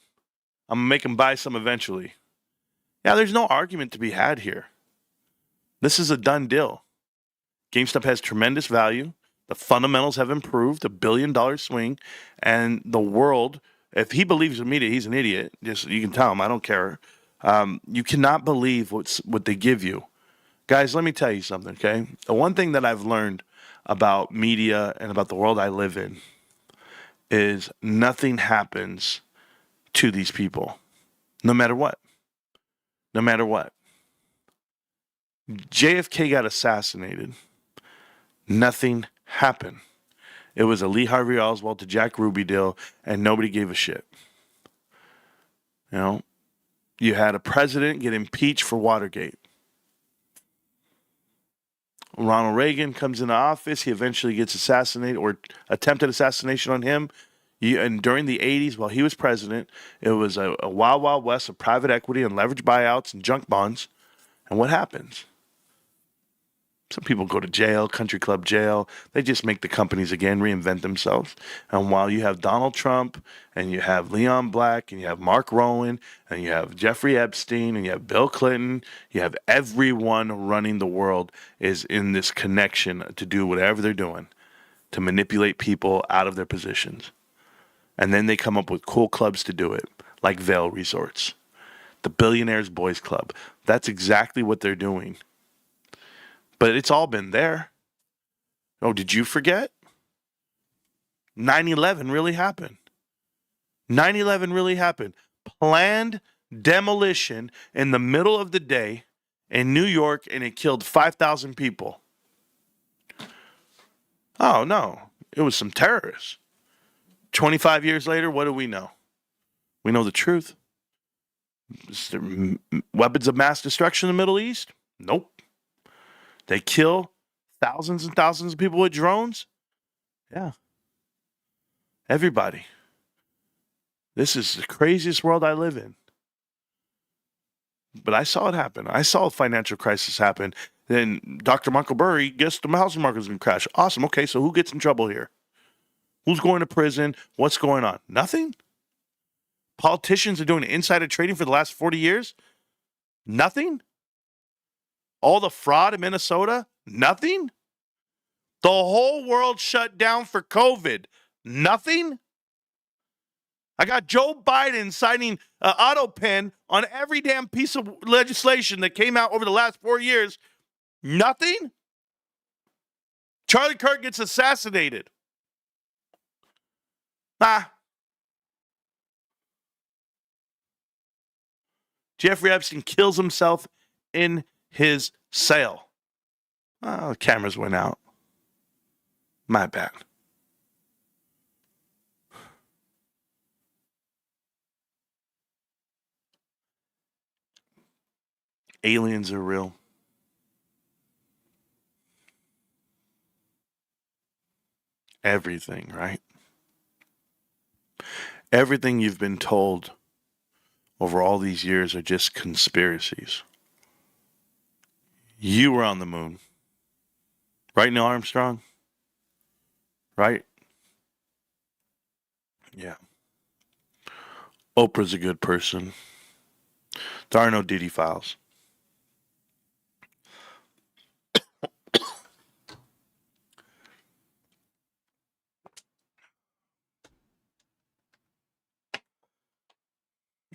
I'm going to make him buy some eventually. Yeah, there's no argument to be had here. This is a done deal. GameStop has tremendous value. The fundamentals have improved, $1 billion swing, and the world, if he believes in media, he's an idiot. Just you can tell him, I don't care. You cannot believe what they give you. Guys, let me tell you something, okay? The one thing that I've learned about media and about the world I live in is nothing happens to these people, no matter what. No matter what. JFK got assassinated. Nothing happened. It was a Lee Harvey Oswald to Jack Ruby deal, and nobody gave a shit. You know, you had a president get impeached for Watergate. Ronald Reagan comes into office. He eventually gets assassinated, or attempted assassination on him. And during the 80s, while he was president, it was a wild, wild west of private equity and leverage buyouts and junk bonds. And what happens? Some people go to jail, country club jail. They just make the companies again, reinvent themselves. And while you have Donald Trump, and you have Leon Black, and you have Mark Rowan, and you have Jeffrey Epstein, and you have Bill Clinton, you have everyone running the world is in this connection to do whatever they're doing to manipulate people out of their positions. And then they come up with cool clubs to do it, like Vail Resorts, the Billionaires Boys Club. That's exactly what they're doing. But it's all been there. Oh, did you forget? 9/11 really happened. 9/11 really happened. Planned demolition in the middle of the day in New York, and it killed 5,000 people. Oh, no. It was some terrorists. 25 years later, what do we know? We know the truth. Is there weapons of mass destruction in the Middle East? Nope. They kill thousands and thousands of people with drones? Yeah. Everybody. This is the craziest world I live in. But I saw it happen. I saw a financial crisis happen. Then Dr. Michael Burry, guess the housing market is going to crash. Awesome. Okay, so who gets in trouble here? Who's going to prison? What's going on? Nothing? Politicians are doing insider trading for the last 40 years? Nothing? All the fraud in Minnesota? Nothing? The whole world shut down for COVID? Nothing? I got Joe Biden signing auto pen on every damn piece of legislation that came out over the last 4 years. Nothing? Charlie Kirk gets assassinated. Jeffrey Epstein kills himself in his cell. Oh, the cameras went out. My bad. Aliens are real. Everything, right? Everything you've been told over all these years are just conspiracies. You were on the moon. Right, Neil Armstrong? Right? Yeah. Oprah's a good person. There are no Diddy files.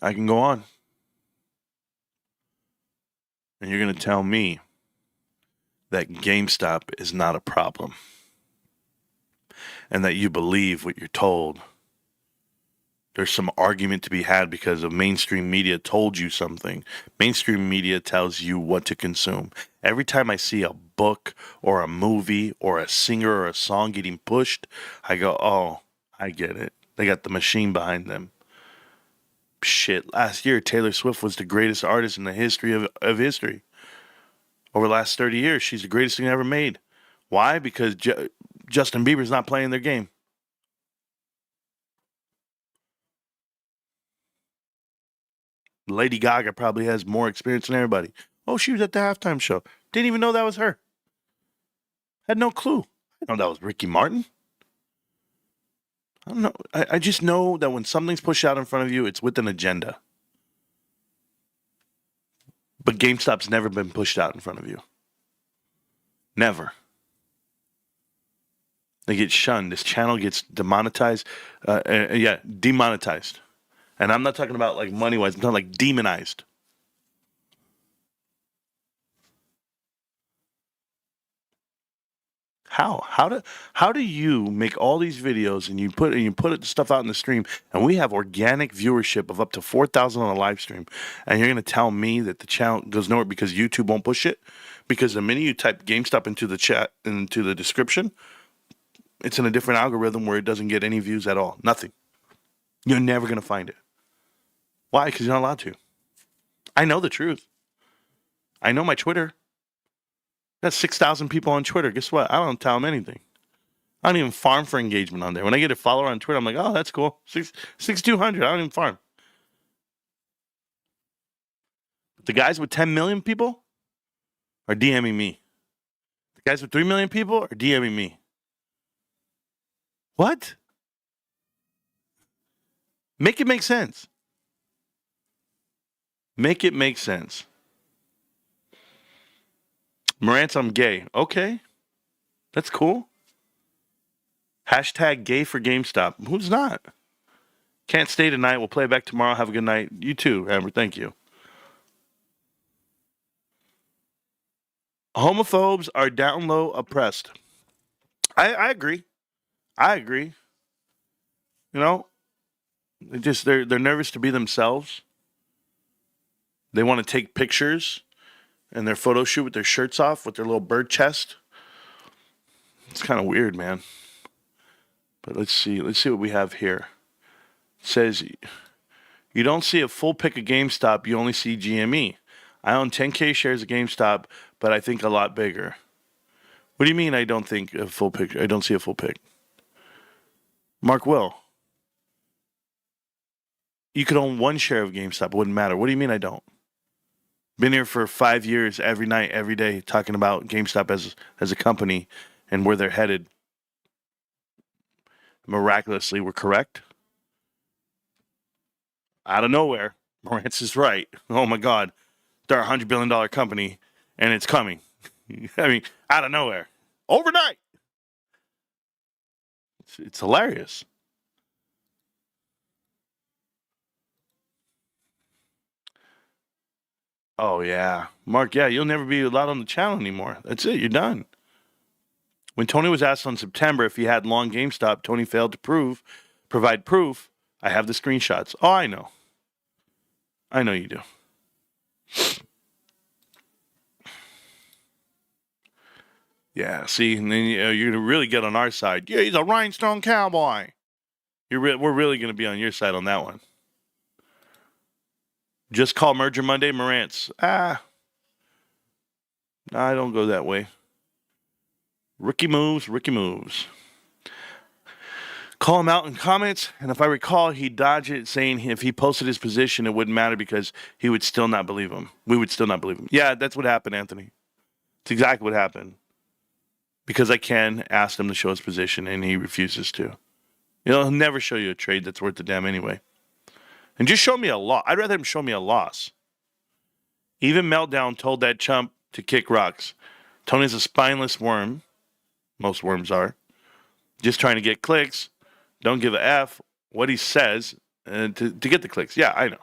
I can go on. And you're going to tell me that GameStop is not a problem. And that you believe what you're told. There's some argument to be had because of mainstream media told you something. Mainstream media tells you what to consume. Every time I see a book or a movie or a singer or a song getting pushed, I go, oh, I get it. They got the machine behind them. Shit, last year Taylor Swift was the greatest artist in the history of history. Over the last 30 years, she's the greatest thing ever made. Why? Because Justin Bieber's not playing their game. Lady Gaga probably has more experience than everybody. Oh, she was at the halftime show. Didn't even know that was her. Had no clue. I didn't know that was Ricky Martin. I don't know. I just know that when something's pushed out in front of you, it's with an agenda. But GameStop's never been pushed out in front of you. Never. They get shunned. This channel gets demonetized. Demonetized. And I'm not talking about like money-wise. I'm talking like demonized. How? How do you make all these videos and you put stuff out in the stream, and we have organic viewership of up to 4,000 on a live stream, and you're gonna tell me that the channel goes nowhere because YouTube won't push it? Because the minute you type GameStop into the chat, into the description, it's in a different algorithm where it doesn't get any views at all. Nothing. You're never gonna find it. Why? Because you're not allowed to. I know the truth. I know my Twitter. Got 6,000 people on Twitter. Guess what? I don't tell them anything. I don't even farm for engagement on there. When I get a follower on Twitter, I'm like, oh, that's cool. 6,200. I don't even farm. But the guys with 10 million people are DMing me. The guys with 3 million people are DMing me. What? Make it make sense. Make it make sense. Marantz, I'm gay. Okay. That's cool. Hashtag gay for GameStop. Who's not? Can't stay tonight. We'll play back tomorrow. Have a good night. You too, Amber. Thank you. Homophobes are down low oppressed. I agree. I agree. You know, they're nervous to be themselves. They want to take pictures and their photo shoot with their shirts off with their little bird chest. It's kind of weird, man. But let's see what we have here. It says you don't see a full pick of GameStop, you only see GME. I own 10K shares of GameStop, but I think a lot bigger. What do you mean I don't think a full pick? I don't see a full pick. Mark Will. You could own one share of GameStop. It wouldn't matter. What do you mean I don't? Been here for 5 years, every night, every day, talking about GameStop as a company and where they're headed. Miraculously, we're correct. Out of nowhere, Marantz is right. Oh my God. They're a $100 billion company, and it's coming. I mean, out of nowhere. Overnight. It's hilarious. Oh, yeah. Mark, yeah, you'll never be allowed on the channel anymore. That's it. You're done. When Tony was asked on September if he had long GameStop, Tony failed to provide proof. I have the screenshots. Oh, I know. I know you do. Yeah, see, and then you're going to really get on our side. Yeah, he's a rhinestone cowboy. We're really going to be on your side on that one. Just call Merger Monday, Marantz. Nah, I don't go that way. Ricky moves. Call him out in comments, and if I recall, he'd dodge it, saying if he posted his position, it wouldn't matter because he would still not believe him. We would still not believe him. Yeah, that's what happened, Anthony. It's exactly what happened. Because I asked him to show his position, and he refuses to. He'll never show you a trade that's worth a damn anyway. And just show me a loss. I'd rather him show me a loss. Even Meltdown told that chump to kick rocks. Tony's a spineless worm. Most worms are. Just trying to get clicks. Don't give a F what he says to get the clicks. Yeah, I know.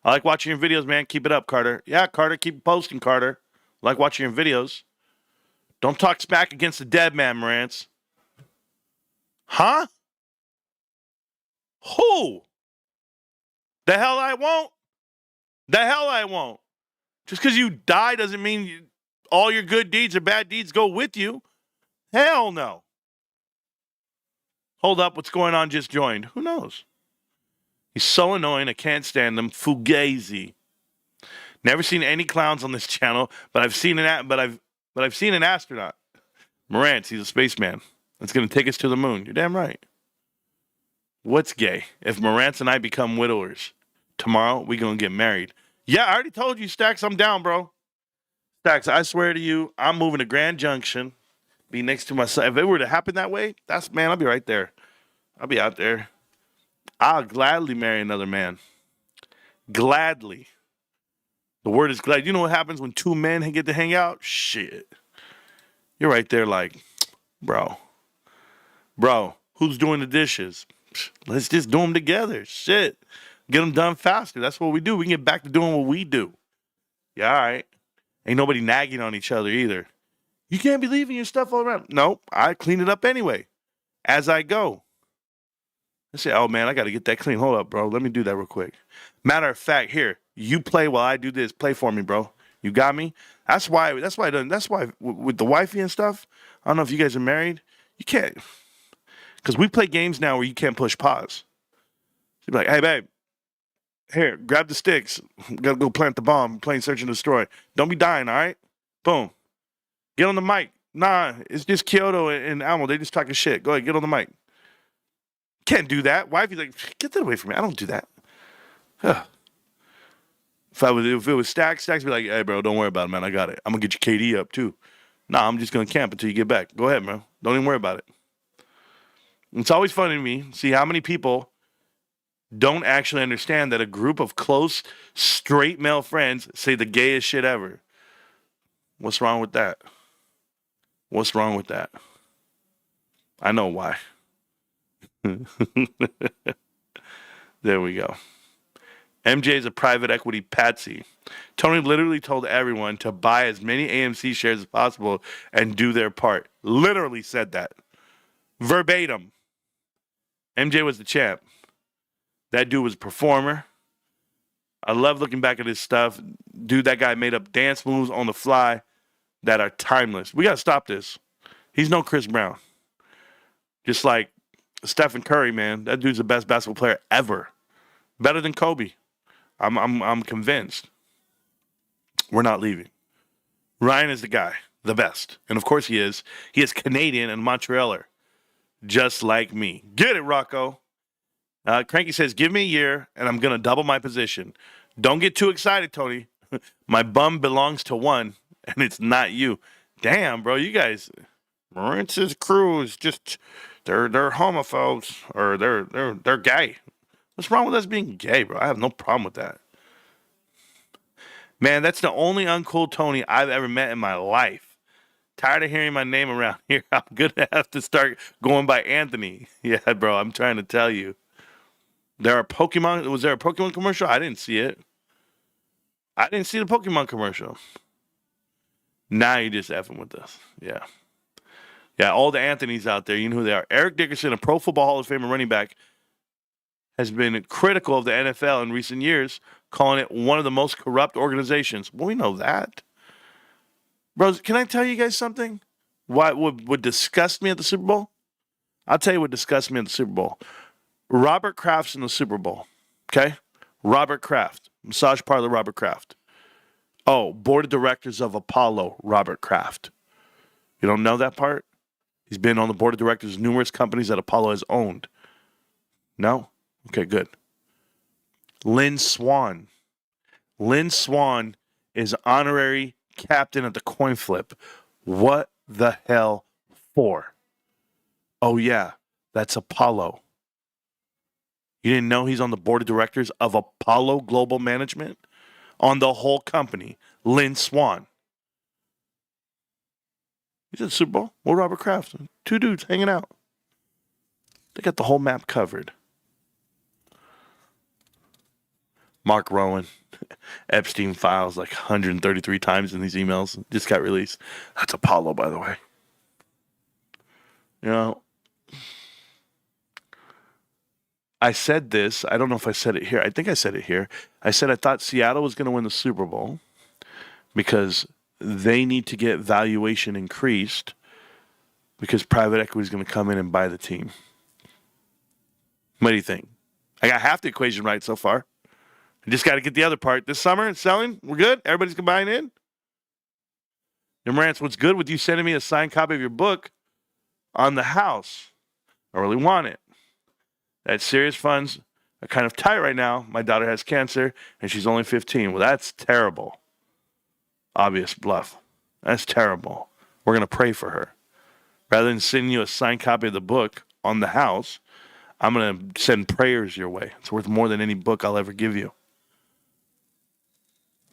I like watching your videos, man. Keep it up, Carter. Yeah, Carter, keep posting, Carter. I like watching your videos. Don't talk smack against the dead man, Marantz. Huh? Who? The hell I won't. The hell I won't. Just because you die doesn't mean all your good deeds or bad deeds go with you. Hell no. Hold up, what's going on? Just joined. Who knows? He's so annoying, I can't stand him. Fugazi. Never seen any clowns on this channel, but I've seen an astronaut. Marantz, he's a spaceman. That's gonna take us to the moon. You're damn right. What's gay? If Marantz and I become widowers, tomorrow we gonna get married. Yeah, I already told you, Stacks, I'm down, bro. Stacks, I swear to you, I'm moving to Grand Junction. Be next to my son. If it were to happen that way, I'll be right there. I'll be out there. I'll gladly marry another man. Gladly. The word is glad. You know what happens when two men get to hang out? Shit. You're right there like, bro, who's doing the dishes? Let's just do them together. Shit. Get them done faster. That's what we do. We can get back to doing what we do. Yeah, all right. Ain't nobody nagging on each other either. You can't be leaving your stuff all around. Nope. I clean it up anyway. As I go. I say, oh man, I got to get that clean. Hold up, bro. Let me do that real quick. Matter of fact, here, you play while I do this. Play for me, bro. You got me? That's why with the wifey and stuff, I don't know if you guys are married. You can't. Because we play games now where you can't push pause. She'd be like, hey, babe, here, grab the sticks. Got to go plant the bomb. I'm playing Search and Destroy. Don't be dying, all right? Boom. Get on the mic. Nah, it's just Kyoto and Almo. They just talking shit. Go ahead, get on the mic. Can't do that. Wifey's like, get that away from me. I don't do that. Ugh. If it was Stacks be like, hey, bro, don't worry about it, man. I got it. I'm going to get your KD up, too. Nah, I'm just going to camp until you get back. Go ahead, bro. Don't even worry about it. It's always funny to me, see how many people don't actually understand that a group of close, straight male friends say the gayest shit ever. What's wrong with that? What's wrong with that? I know why. There we go. MJ is a private equity patsy. Tony literally told everyone to buy as many AMC shares as possible and do their part. Literally said that. Verbatim. MJ was the champ. That dude was a performer. I love looking back at his stuff. Dude, that guy made up dance moves on the fly that are timeless. We got to stop this. He's no Chris Brown. Just like Stephen Curry, man. That dude's the best basketball player ever. Better than Kobe. I'm convinced. We're not leaving. Ryan is the guy, the best. And of course he is. He is Canadian and Montrealer. Just like me. Get it, Rocco. Cranky says, give me a year and I'm going to double my position. Don't get too excited, Tony. My bum belongs to one and it's not you. Damn, bro, you guys, Marantz's crew is just, they're homophobes or they're gay. What's wrong with us being gay, bro? I have no problem with that. Man, that's the only uncool Tony I've ever met in my life. Tired of hearing my name around here. I'm going to have to start going by Anthony. Yeah, bro, I'm trying to tell you. Was there a Pokemon commercial? I didn't see it. I didn't see the Pokemon commercial. Now you're just effing with us. Yeah. Yeah, all the Anthonys out there, you know who they are. Eric Dickerson, a Pro Football Hall of Fame running back, has been critical of the NFL in recent years, calling it one of the most corrupt organizations. Well, we know that. Bros, can I tell you guys something? What would disgust me at the Super Bowl? I'll tell you what disgusts me at the Super Bowl. Robert Kraft's in the Super Bowl. Okay? Robert Kraft. Massage parlor Robert Kraft. Oh, board of directors of Apollo, Robert Kraft. You don't know that part? He's been on the board of directors of numerous companies that Apollo has owned. No? Okay, good. Lynn Swan. Lynn Swan is honorary captain at the coin flip. What the hell for? Oh, yeah, that's Apollo. You didn't know he's on the board of directors of Apollo Global Management? On the whole company, Lynn Swan. He's at the Super Bowl. Well, Robert Kraft. Two dudes hanging out. They got the whole map covered. Mark Rowan. Epstein files like 133 times in these emails. Just got released. That's Apollo, by the way. You know, I said this. I don't know if I said it here. I think I said it here. I said I thought Seattle was going to win the Super Bowl because they need to get valuation increased because private equity is going to come in and buy the team. What do you think? I got half the equation right so far. I just got to get the other part. This summer, selling, we're good? Everybody's buying in? Marantz, what's good with you sending me a signed copy of your book on the house? I really want it. That serious funds are kind of tight right now. My daughter has cancer, and she's only 15. Well, that's terrible. Obvious bluff. That's terrible. We're going to pray for her. Rather than sending you a signed copy of the book on the house, I'm going to send prayers your way. It's worth more than any book I'll ever give you.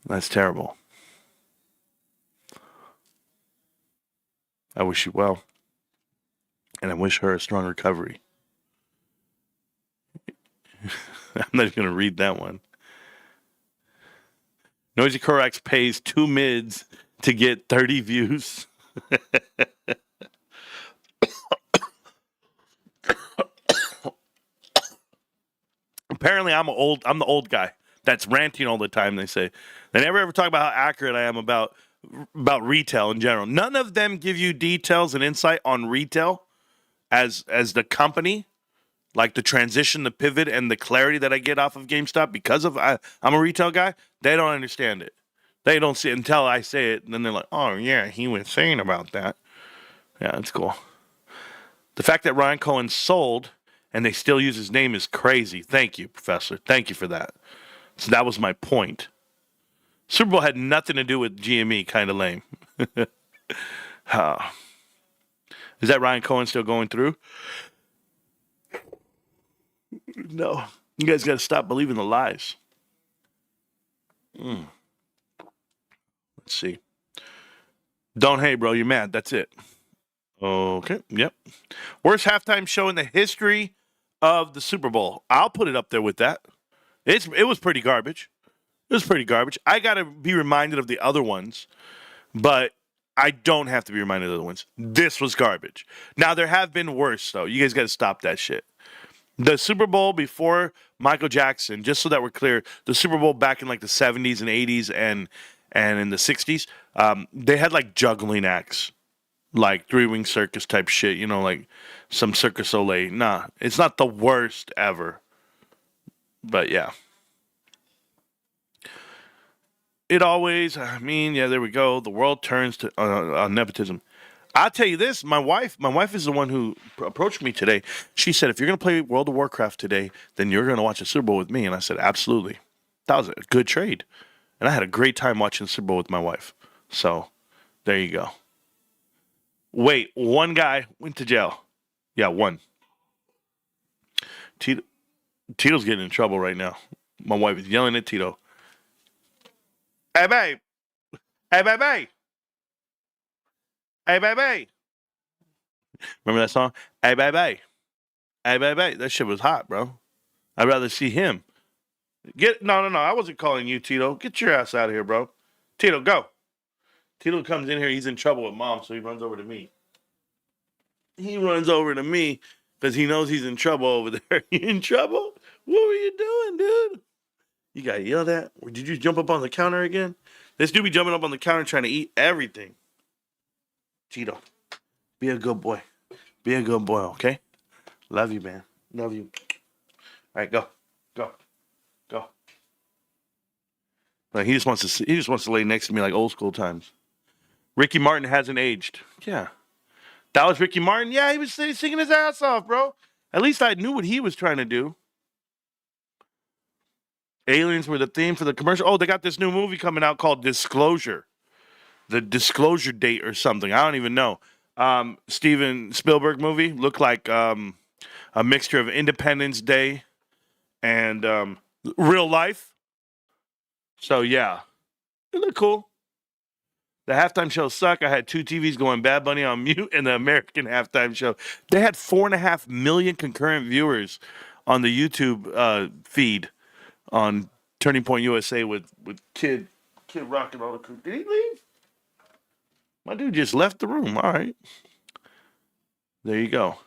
That's terrible. I wish you well. And I wish her a strong recovery. I'm not even going to read that one. Noisy Corax pays 2 mids to get 30 views. Apparently, I'm the old guy that's ranting all the time. They say they never ever talk about how accurate I am about retail in general. None of them give you details and insight on retail as the company. Like the transition, the pivot, and the clarity that I get off of GameStop because of I'm a retail guy. They don't understand it. They don't see it until I say it, and then they're like, "Oh yeah, he was saying about that." Yeah, that's cool. The fact that Ryan Cohen sold and they still use his name is crazy. Thank you, Professor. Thank you for that. So that was my point. Super Bowl had nothing to do with GME. Kind of lame. Is that Ryan Cohen still going through? No. You guys got to stop believing the lies. Let's see. Don't hate, bro. You're mad. That's it. Okay. Yep. Worst halftime show in the history of the Super Bowl. I'll put it up there with that. It was pretty garbage. It was pretty garbage. I got to be reminded of the other ones, but I don't have to be reminded of the other ones. This was garbage. Now, there have been worse, though. You guys got to stop that shit. The Super Bowl before Michael Jackson, just so that we're clear, the Super Bowl back in like the 70s and 80s and in the 60s, they had like juggling acts, like three-wing circus type shit, you know, like some Circus Soleil. Nah, it's not the worst ever. But yeah. It always, yeah, there we go. The world turns to nepotism. I'll tell you this, my wife is the one who approached me today. She said, if you're going to play World of Warcraft today, then you're going to watch the Super Bowl with me. And I said, absolutely. That was a good trade. And I had a great time watching the Super Bowl with my wife. So, there you go. Wait, one guy went to jail. Yeah, one. Tito's getting in trouble right now. My wife is yelling at Tito. Hey, babe. Hey, baby. Hey, baby. Remember that song? Hey, baby. Hey, baby. That shit was hot, bro. I'd rather see him. No. I wasn't calling you, Tito. Get your ass out of here, bro. Tito, go. Tito comes in here. He's in trouble with mom, so he runs over to me. He runs over to me because he knows he's in trouble over there. You in trouble? What were you doing, dude? You got yelled at? Or did you jump up on the counter again? This dude be jumping up on the counter trying to eat everything. Tito, be a good boy. Be a good boy, okay? Love you, man. Love you. All right, go. Like he just wants to lay next to me like old school times. Ricky Martin hasn't aged. Yeah. That was Ricky Martin? Yeah, he was singing his ass off, bro. At least I knew what he was trying to do. Aliens were the theme for the commercial. Oh, they got this new movie coming out called Disclosure. The Disclosure Date or something. I don't even know. Steven Spielberg movie. Looked like a mixture of Independence Day and real life. So, yeah. It looked cool. The halftime show sucked. I had 2 TVs going Bad Bunny on mute and the American halftime show. They had 4.5 million concurrent viewers on the YouTube feed on Turning Point USA with Kid Rock and all the crew. Did he leave? My dude just left the room. All right. There you go.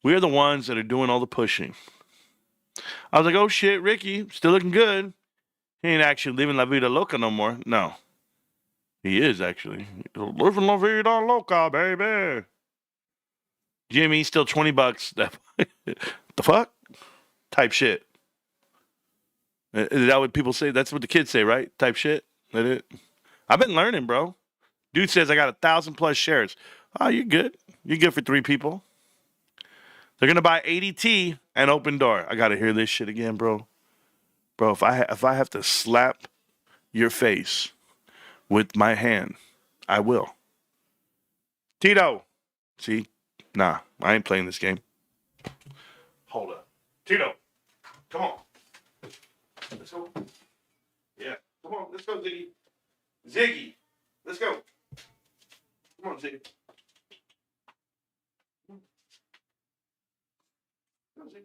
We're the ones that are doing all the pushing. I was like, oh shit, Ricky, still looking good. He ain't actually living La Vida Loca no more. No. He is actually. Living La Vida Loca, baby. Jimmy, still $20. The fuck? Type shit. Is that what people say? That's what the kids say, right? Type shit? That it? I've been learning, bro. Dude says I got 1,000+ shares. Oh, you're good. You're good for 3 people. They're gonna buy ADT and Open Door. I gotta hear this shit again, bro. Bro, if I have to slap your face with my hand, I will. Tito. See? Nah, I ain't playing this game. Hold up. Tito. Come on. Let's go. Yeah. Come on. Let's go, Ziggy. Ziggy. Let's go. Come on, Ziggy. Come on, Ziggy.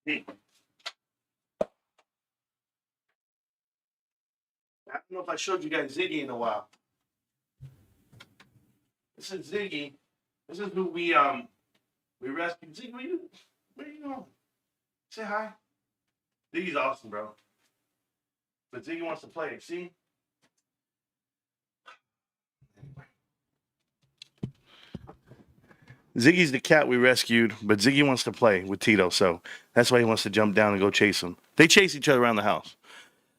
Hey. I don't know if I showed you guys Ziggy in a while. This is Ziggy. This is who we rescued. Ziggy, where you going? Say hi. Ziggy's awesome, bro. But Ziggy wants to play. See? Anyway. Ziggy's the cat we rescued, but Ziggy wants to play with Tito, so that's why he wants to jump down and go chase him. They chase each other around the house,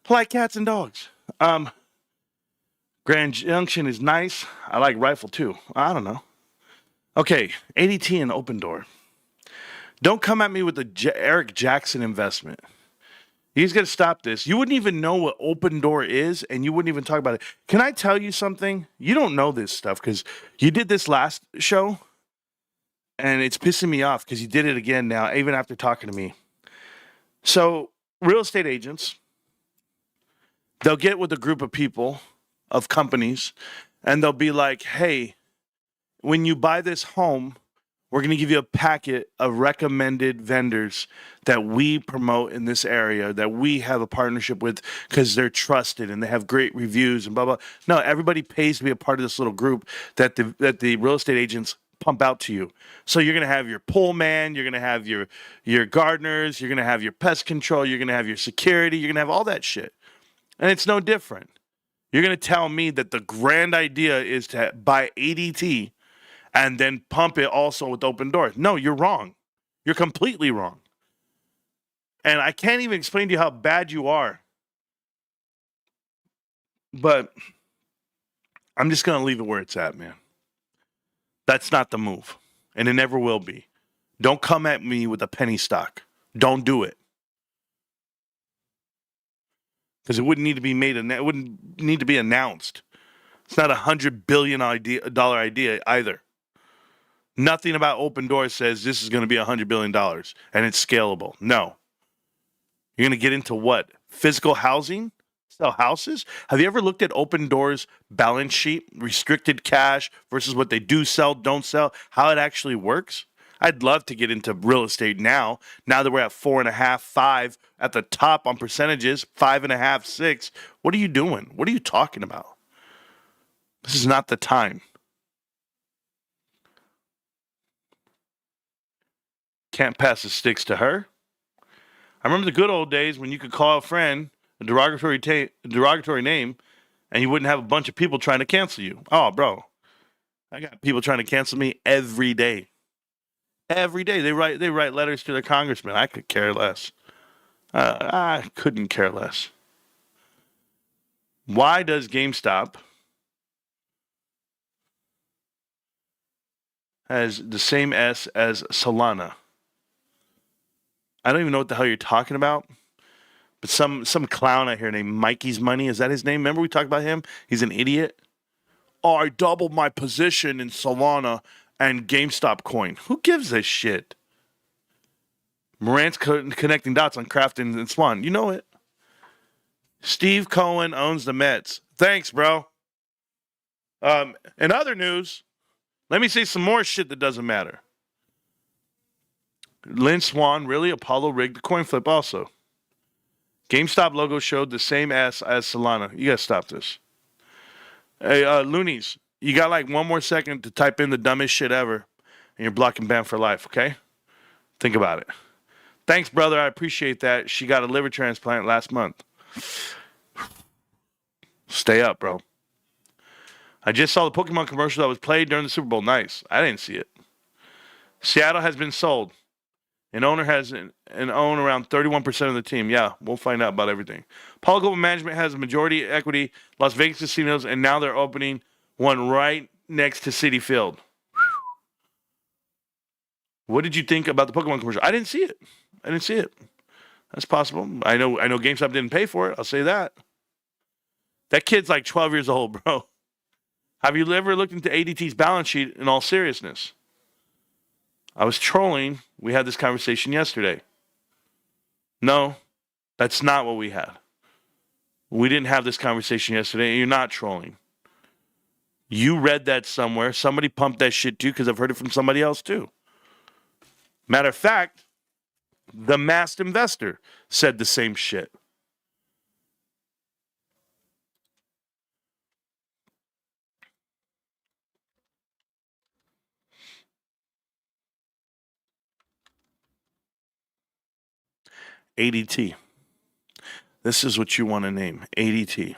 like cats and dogs. Grand Junction is nice. I like Rifle too. I don't know. Okay, ADT and Open Door. Don't come at me with the Eric Jackson investment. He's going to stop this. You wouldn't even know what Open Door is, and you wouldn't even talk about it. Can I tell you something? You don't know this stuff because you did this last show, and it's pissing me off because you did it again now, even after talking to me. So, real estate agents, they'll get with a group of people, of companies, and they'll be like, hey, when you buy this home, we're going to give you a packet of recommended vendors that we promote in this area, that we have a partnership with because they're trusted and they have great reviews and blah, blah. No, everybody pays to be a part of this little group that the real estate agents pump out to you. So you're going to have your pull man, you're going to have your gardeners, you're going to have your pest control, you're going to have your security, you're going to have all that shit. And it's no different. You're going to tell me that the grand idea is to buy ADT and then pump it also with Open Doors. No, you're wrong. You're completely wrong. And I can't even explain to you how bad you are. But I'm just going to leave it where it's at, man. That's not the move. And it never will be. Don't come at me with a penny stock. Don't do it. Because it wouldn't need to be made. It wouldn't need to be announced. It's not $100 billion idea either. Nothing about Open Doors says this is going to be $100 billion and it's scalable. No. You're going to get into what? Physical housing? Sell houses? Have you ever looked at Open Doors' balance sheet? Restricted cash versus what they do sell, don't sell, how it actually works? I'd love to get into real estate now that we're at 4.5, 5 at the top on percentages, 5.5, 6. What are you doing? What are you talking about? This is not the time. Can't pass the sticks to her. I remember the good old days when you could call a friend a derogatory name and you wouldn't have a bunch of people trying to cancel you. Oh, bro. I got people trying to cancel me every day. Every day. They write letters to their congressman. I could care less. I couldn't care less. Why does GameStop has the same S as Solana? I don't even know what the hell you're talking about. But some clown out here named Mikey's Money, is that his name? Remember we talked about him? He's an idiot. Oh, I doubled my position in Solana and GameStop coin. Who gives a shit? Marantz connecting dots on Kraft and Swan. You know it. Steve Cohen owns the Mets. Thanks, bro. In other news, let me say some more shit that doesn't matter. Lynn Swan, really? Apollo rigged the coin flip also. GameStop logo showed the same S as Solana. You gotta stop this. Hey, loonies, you got like one more second to type in the dumbest shit ever, and you're blocking ban for life, okay? Think about it. Thanks, brother. I appreciate that. She got a liver transplant last month. Stay up, bro. I just saw the Pokemon commercial that was played during the Super Bowl. Nice. I didn't see it. Seattle has been sold. An owner has own around 31% of the team. Yeah, we'll find out about everything. Apollo Global Management has a majority equity, Las Vegas casinos, and now they're opening one right next to Citi Field. What did you think about the Pokemon commercial? I didn't see it. That's possible. I know GameStop didn't pay for it. I'll say that. That kid's like 12 years old, bro. Have you ever looked into ADT's balance sheet in all seriousness? I was trolling. We had this conversation yesterday. No, that's not what we had. We didn't have this conversation yesterday, and you're not trolling. You read that somewhere. Somebody pumped that shit too, because I've heard it from somebody else too. Matter of fact, the masked investor said the same shit. ADT. This is what you want to name. ADT.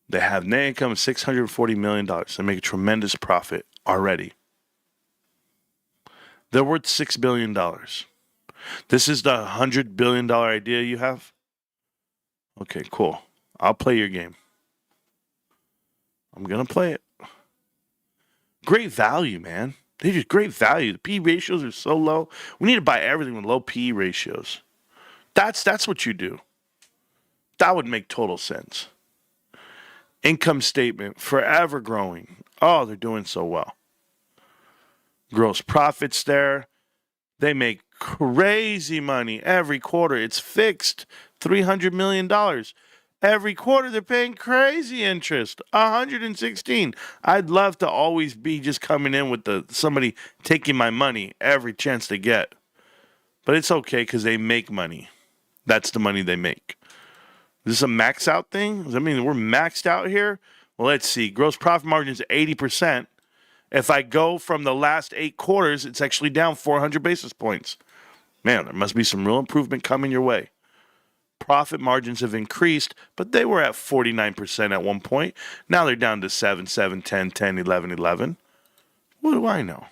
They have net income of $640 million. They make a tremendous profit already. They're worth $6 billion. This is the $100 billion idea you have? Okay, cool. I'll play your game. I'm going to play it. Great value, man. They just great value. The P ratios are so low. We need to buy everything with low P ratios. That's what you do. That would make total sense. Income statement, forever growing. Oh, they're doing so well. Gross profits there. They make crazy money every quarter. It's fixed. $300 million. Every quarter they're paying crazy interest. 116. I'd love to always be just coming in with somebody taking my money every chance they get. But it's okay because they make money. That's the money they make. Is this a max out thing? Does that mean we're maxed out here? Well, let's see. Gross profit margin is 80%. If I go from the last 8 quarters, it's actually down 400 basis points. Man, there must be some real improvement coming your way. Profit margins have increased, but they were at 49% at one point. Now they're down to 7, 7, 10, 10, 11, 11. What do I know?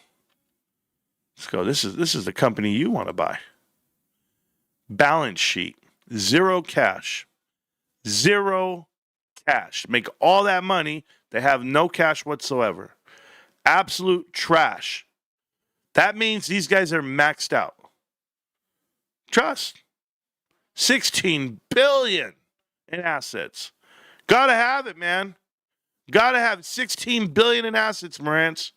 Let's go. This is the company you want to buy. Balance sheet. 0 cash. 0 cash. Make all that money. They have no cash whatsoever. Absolute trash. That means these guys are maxed out. Trust. $16 billion in assets. Gotta have it, man. Gotta have $16 billion in assets, Marantz.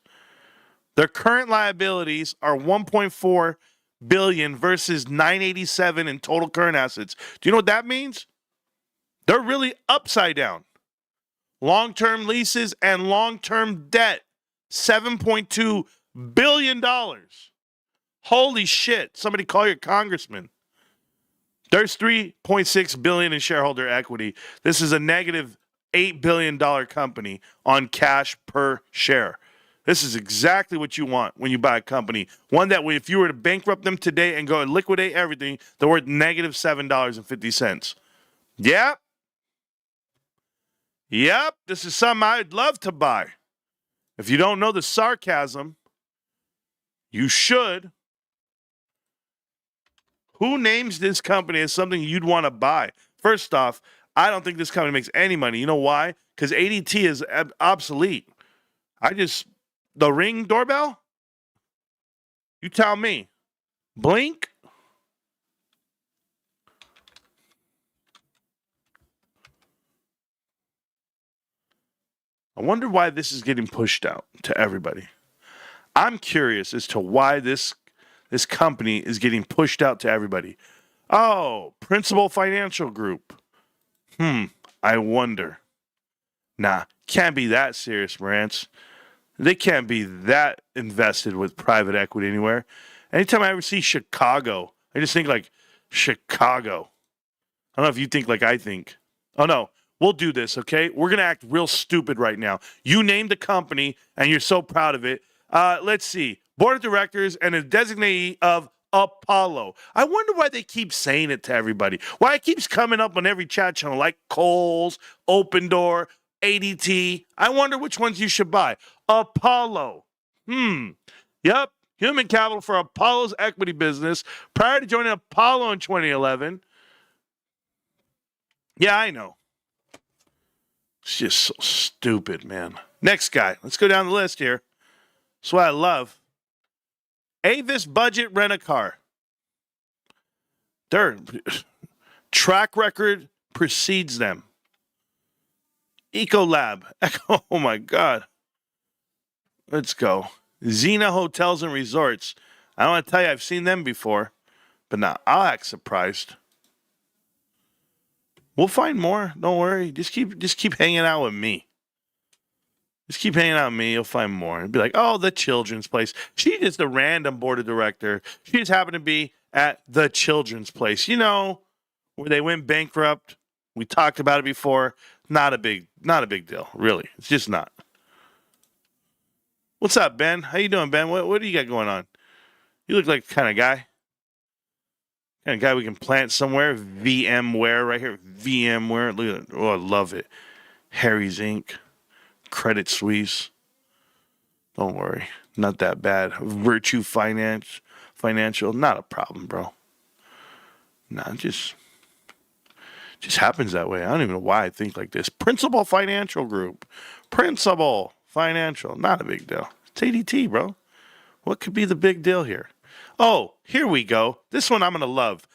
Their current liabilities are $1.4 billion versus $987 in total current assets. Do you know what that means? They're really upside down. Long-term leases and long-term debt. $7.2 billion. Holy shit. Somebody call your congressman. There's $3.6 billion in shareholder equity. This is a negative $8 billion company on cash per share. This is exactly what you want when you buy a company. One that if you were to bankrupt them today and go and liquidate everything, they're worth negative $7.50. Yep. Yep. This is something I'd love to buy. If you don't know the sarcasm, you should. Who names this company as something you'd want to buy? First off, I don't think this company makes any money. You know why? Because ADT is obsolete. The Ring doorbell? You tell me. Blink? I wonder why this is getting pushed out to everybody. I'm curious as to why this company is getting pushed out to everybody. Oh, Principal Financial Group. I wonder. Nah, can't be that serious, Marantz. They can't be that invested with private equity anywhere. Anytime I ever see Chicago, I just think like Chicago. I don't know if you think like I think. Oh, no. We'll do this, okay? We're going to act real stupid right now. You named the company, and you're so proud of it. Let's see. Board of directors and a designee of Apollo. I wonder why they keep saying it to everybody. Why it keeps coming up on every chat channel like Kohl's, Open Door, ADT. I wonder which ones you should buy. Apollo. Yep. Human capital for Apollo's equity business prior to joining Apollo in 2011. Yeah, I know. It's just so stupid, man. Next guy. Let's go down the list here. That's what I love. Avis Budget Rent-A-Car. Their track record precedes them. Ecolab. Oh, my God. Let's go. Xena Hotels and Resorts. I don't want to tell you I've seen them before, but now I'll act surprised. We'll find more. Don't worry. Just keep hanging out with me. Just keep hanging out with me. You'll find more. It'll be like, oh, the Children's Place. She's just a random board of director. She just happened to be at the Children's Place. You know, where they went bankrupt. We talked about it before. Not a big deal, really. It's just not. What's up, Ben? How you doing, Ben? What do you got going on? You look like the kind of guy we can plant somewhere. VMware right here. VMware. Look at it. Oh, I love it. Harry's Inc., Credit Suisse. Don't worry, not that bad. Virtue Financial, not a problem, bro. Nah, just happens that way. I don't even know why I think like this. Principal Financial Group. Principal Financial. Not a big deal. It's ADT, bro. What could be the big deal here? Oh, here we go. This one I'm going to love.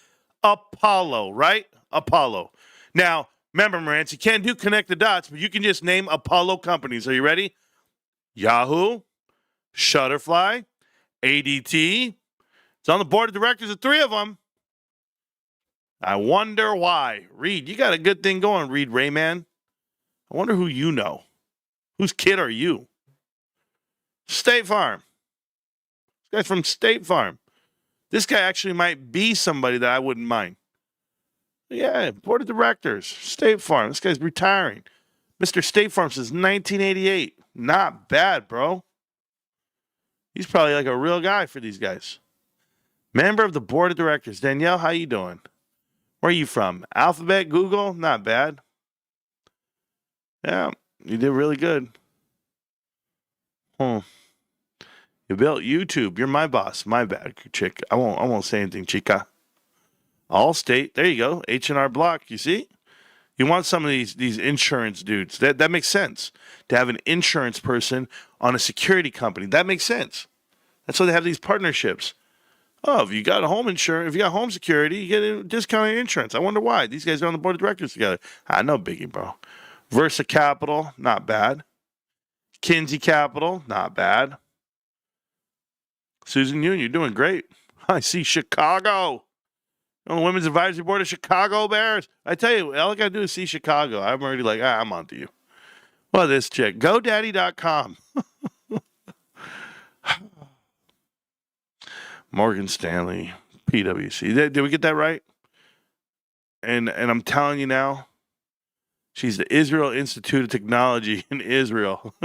Apollo, right? Apollo. Now, remember, Marantz, you can't do connect the dots, but you can just name Apollo companies. Are you ready? Yahoo, Shutterfly, ADT. It's on the board of directors of 3 of them. I wonder why. Reed, you got a good thing going, Reed Rayman. I wonder who you know. Whose kid are you? State Farm. This guy's from State Farm. This guy actually might be somebody that I wouldn't mind. Yeah, board of directors, State Farm. This guy's retiring. Mr. State Farm since 1988. Not bad, bro. He's probably like a real guy for these guys. Member of the board of directors. Danielle, how you doing? Where are you from? Alphabet, Google? Not bad. Yeah, you did really good. You built YouTube. You're my boss. My bad, chick. I won't say anything, chica. Allstate. There you go. H&R Block. You see? You want some of these insurance dudes. That makes sense. To have an insurance person on a security company. That makes sense. That's why they have these partnerships. Oh, if you got home security, you get a discounted insurance. I wonder why. These guys are on the board of directors together. No biggie, bro. Versa Capital, not bad. Kinsey Capital, not bad. Susan Yoon, you're doing great. I see Chicago. On the Women's Advisory Board of Chicago Bears. I tell you, all I got to do is see Chicago. I'm already like, I'm on to you. Well, this chick. GoDaddy.com. Morgan Stanley, PwC. Did we get that right? And I'm telling you now, she's the Israel Institute of Technology in Israel.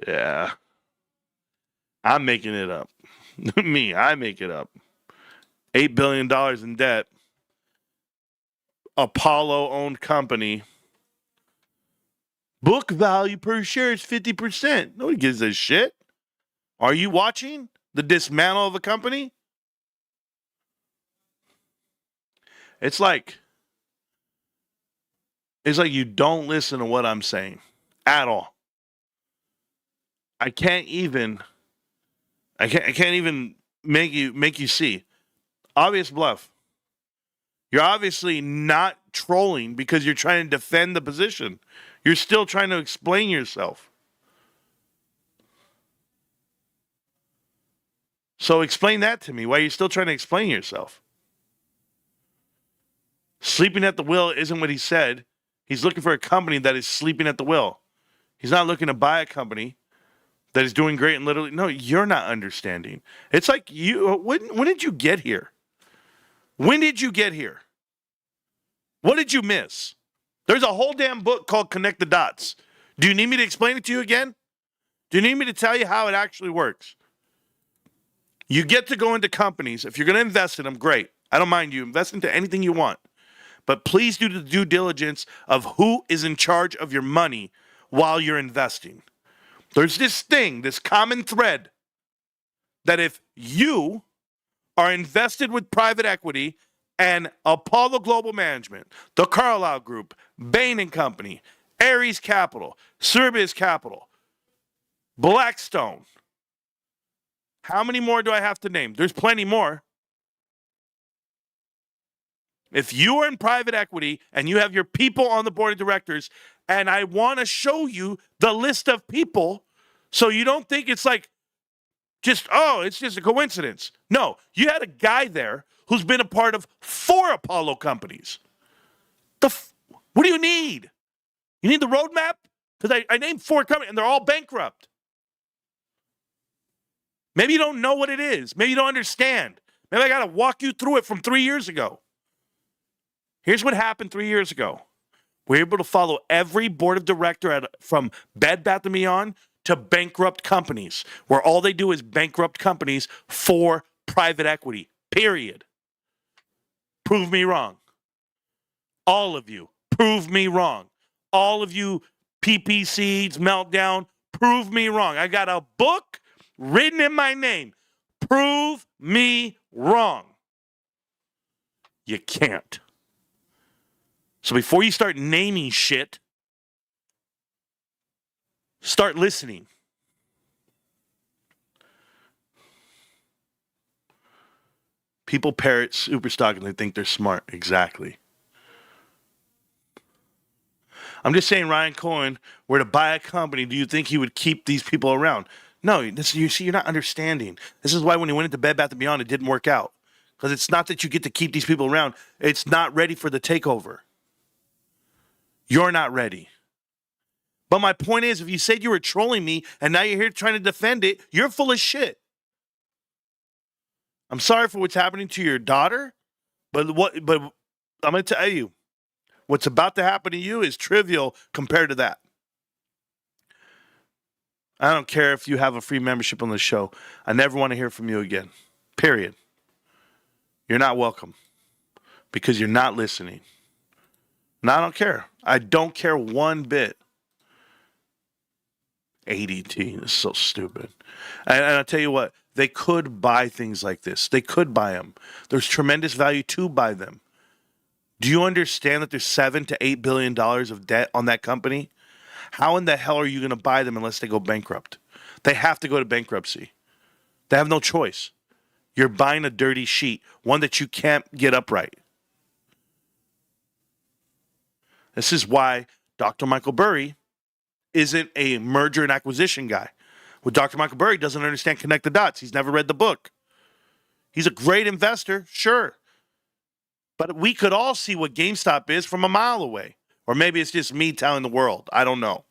Yeah. I'm making it up. I make it up. $8 billion in debt. Apollo-owned company. Book value per share is 50%. Nobody gives a shit. Are you watching the dismantle of a company? It's like you don't listen to what I'm saying at all. I can't even make you see. Obvious bluff. You're obviously not trolling because you're trying to defend the position. You're still trying to explain yourself. So explain that to me, why you're still trying to explain yourself. Sleeping at the wheel isn't what he said. He's looking for a company that is sleeping at the wheel. He's not looking to buy a company that is doing great and literally, no, you're not understanding. It's like when did you get here? When did you get here? What did you miss? There's a whole damn book called Connect the Dots. Do you need me to explain it to you again? Do you need me to tell you how it actually works? You get to go into companies. If you're going to invest in them, great. I don't mind you. Invest into anything you want. But please do the due diligence of who is in charge of your money while you're investing. There's this thing, this common thread, that if you are invested with private equity and Apollo Global Management, the Carlyle Group, Bain & Company, Ares Capital, Cerberus Capital, Blackstone. How many more do I have to name? There's plenty more. If you are in private equity and you have your people on the board of directors, and I want to show you the list of people so you don't think it's like it's just a coincidence. No, you had a guy there who's been a part of 4 Apollo companies. What do you need? You need the roadmap? Because I named 4 companies and they're all bankrupt. Maybe you don't know what it is. Maybe you don't understand. Maybe I got to walk you through it from 3 years ago. Here's what happened 3 years ago. We're able to follow every board of director from Bed Bath & Beyond to bankrupt companies, where all they do is bankrupt companies for private equity, period. prove me wrong. All of you, prove me wrong. All of you PP Seeds, Meltdown, prove me wrong. I got a book written in my name. Prove me wrong. You can't. So before you start naming shit, start listening. People parrot Superstock and they think they're smart. Exactly. I'm just saying, Ryan Cohen were to buy a company, do you think he would keep these people around? No, you see, you're not understanding. This is why when he went into Bed Bath & Beyond, it didn't work out. Because it's not that you get to keep these people around. It's not ready for the takeover. You're not ready. But my point is, if you said you were trolling me and now you're here trying to defend it, you're full of shit. I'm sorry for what's happening to your daughter, but I'm going to tell you, what's about to happen to you is trivial compared to that. I don't care if you have a free membership on the show. I never want to hear from you again. Period. You're not welcome because you're not listening. And I don't care. I don't care one bit. ADT is so stupid. And I'll tell you what, they could buy things like this. They could buy them. There's tremendous value to buy them. Do you understand that there's $7 to $8 billion of debt on that company? How in the hell are you going to buy them unless they go bankrupt? They have to go to bankruptcy. They have no choice. You're buying a dirty sheet, one that you can't get upright. This is why Dr. Michael Burry isn't a merger and acquisition guy. Well, Dr. Michael Burry doesn't understand connect the dots. He's never read the book. He's a great investor, sure. But we could all see what GameStop is from a mile away. Or maybe it's just me telling the world. I don't know.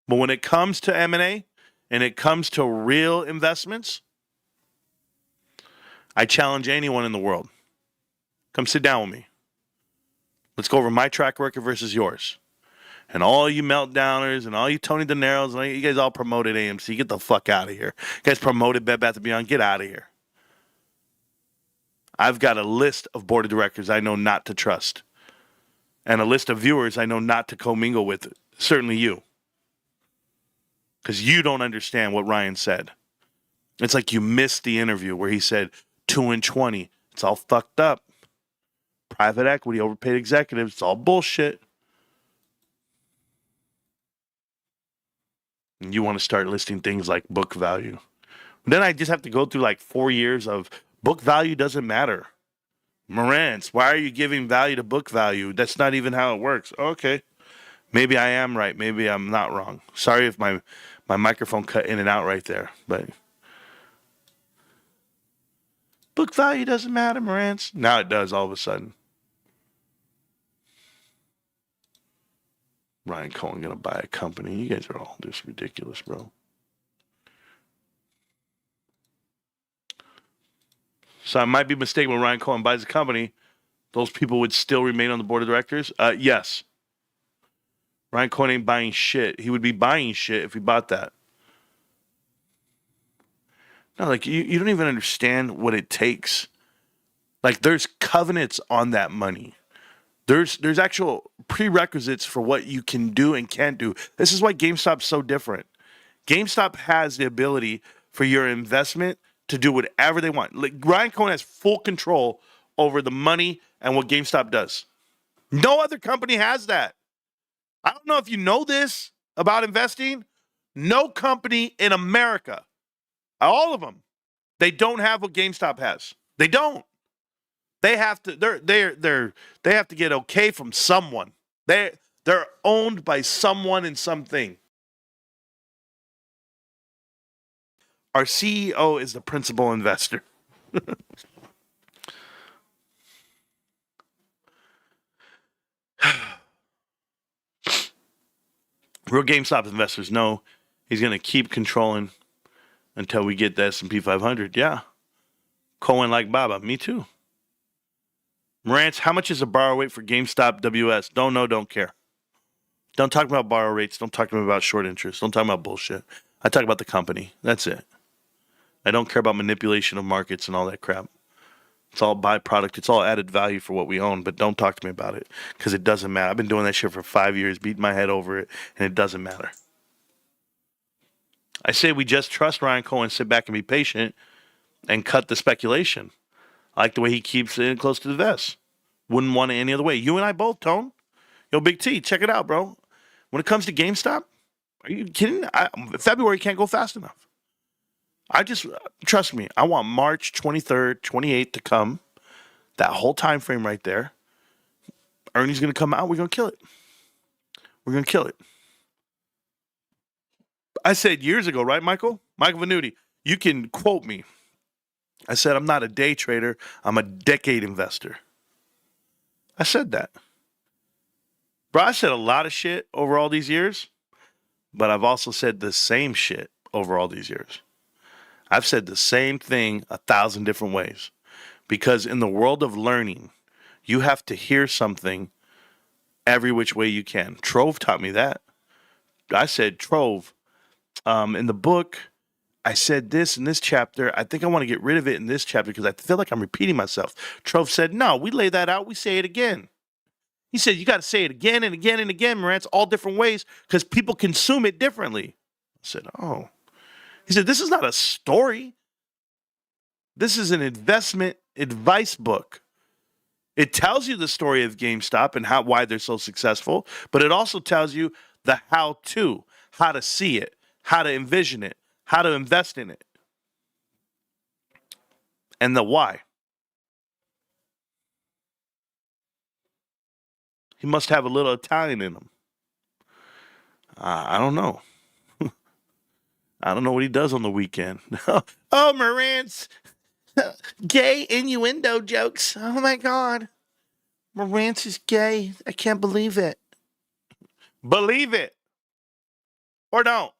But when it comes to M&A and it comes to real investments, I challenge anyone in the world. Come sit down with me. Let's go over my track record versus yours. And all you meltdowners and all you Tony De Niro's, and all you guys all promoted AMC. Get the fuck out of here. You guys promoted Bed Bath & Beyond. Get out of here. I've got a list of board of directors I know not to trust. And a list of viewers I know not to commingle with. Certainly you. Because you don't understand what Ryan said. It's like you missed the interview where he said 2 and 20. It's all fucked up. Private equity, overpaid executives. It's all bullshit. And you want to start listing things like book value. Then I just have to go through like 4 years of book value doesn't matter. Marantz, why are you giving value to book value? That's not even how it works. Okay. Maybe I am right. Maybe I'm not wrong. Sorry if my microphone cut in and out right there. But book value doesn't matter, Marantz. Now it does all of a sudden. Ryan Cohen gonna buy a company. You guys are all just ridiculous, bro. So I might be mistaken when Ryan Cohen buys a company. Those people would still remain on the board of directors? Yes. Ryan Cohen ain't buying shit. He would be buying shit if he bought that. No, like you don't even understand what it takes. Like there's covenants on that money. There's actual prerequisites for what you can do and can't do. This is why GameStop's so different. GameStop has the ability for your investment to do whatever they want. Like Ryan Cohen has full control over the money and what GameStop does. No other company has that. I don't know if you know this about investing. No company in America, all of them, they don't have what GameStop has. They don't. They have to. They have to get okay from someone. They're owned by someone and something. Our CEO is the principal investor. Real GameStop investors know he's going to keep controlling until we get the S&P 500. Yeah. Cohen like Baba. Me too. Marantz, how much is a borrow rate for GameStop WS? Don't know, don't care. Don't talk about borrow rates. Don't talk to me about short interest. Don't talk about bullshit. I talk about the company. That's it. I don't care about manipulation of markets and all that crap. It's all byproduct. It's all added value for what we own, but don't talk to me about it because it doesn't matter. I've been doing that shit for 5 years, beating my head over it, and it doesn't matter. I say we just trust Ryan Cohen, sit back and be patient, and cut the speculation. I like the way he keeps it close to the vest. Wouldn't want it any other way. You and I both, Tone. Yo, Big T, check it out, bro. When it comes to GameStop, are you kidding? February can't go fast enough. Trust me, I want March 23rd, 28th to come. That whole time frame right there. Earnings going to come out. We're going to kill it. We're going to kill it. I said years ago, right, Michael? Michael Venuti, you can quote me. I said, I'm not a day trader. I'm a decade investor. I said that. Bro, I said a lot of shit over all these years, but I've also said the same shit over all these years. I've said the same thing 1,000 different ways. Because in the world of learning, you have to hear something every which way you can. Trove taught me that. I said, Trove, in the book, I said this in this chapter. I think I want to get rid of it in this chapter because I feel like I'm repeating myself. Trove said, no, we lay that out. We say it again. He said, you got to say it again and again and again, Marantz, all different ways because people consume it differently. I said, oh. He said, this is not a story. This is an investment advice book. It tells you the story of GameStop and why they're so successful, but it also tells you the how-to, how to see it, how to envision it, how to invest in it, and the why. He must have a little Italian in him. I don't know. I don't know what he does on the weekend. Oh, Marantz. Gay innuendo jokes. Oh, my God. Marantz is gay. I can't believe it. Believe it. Or don't.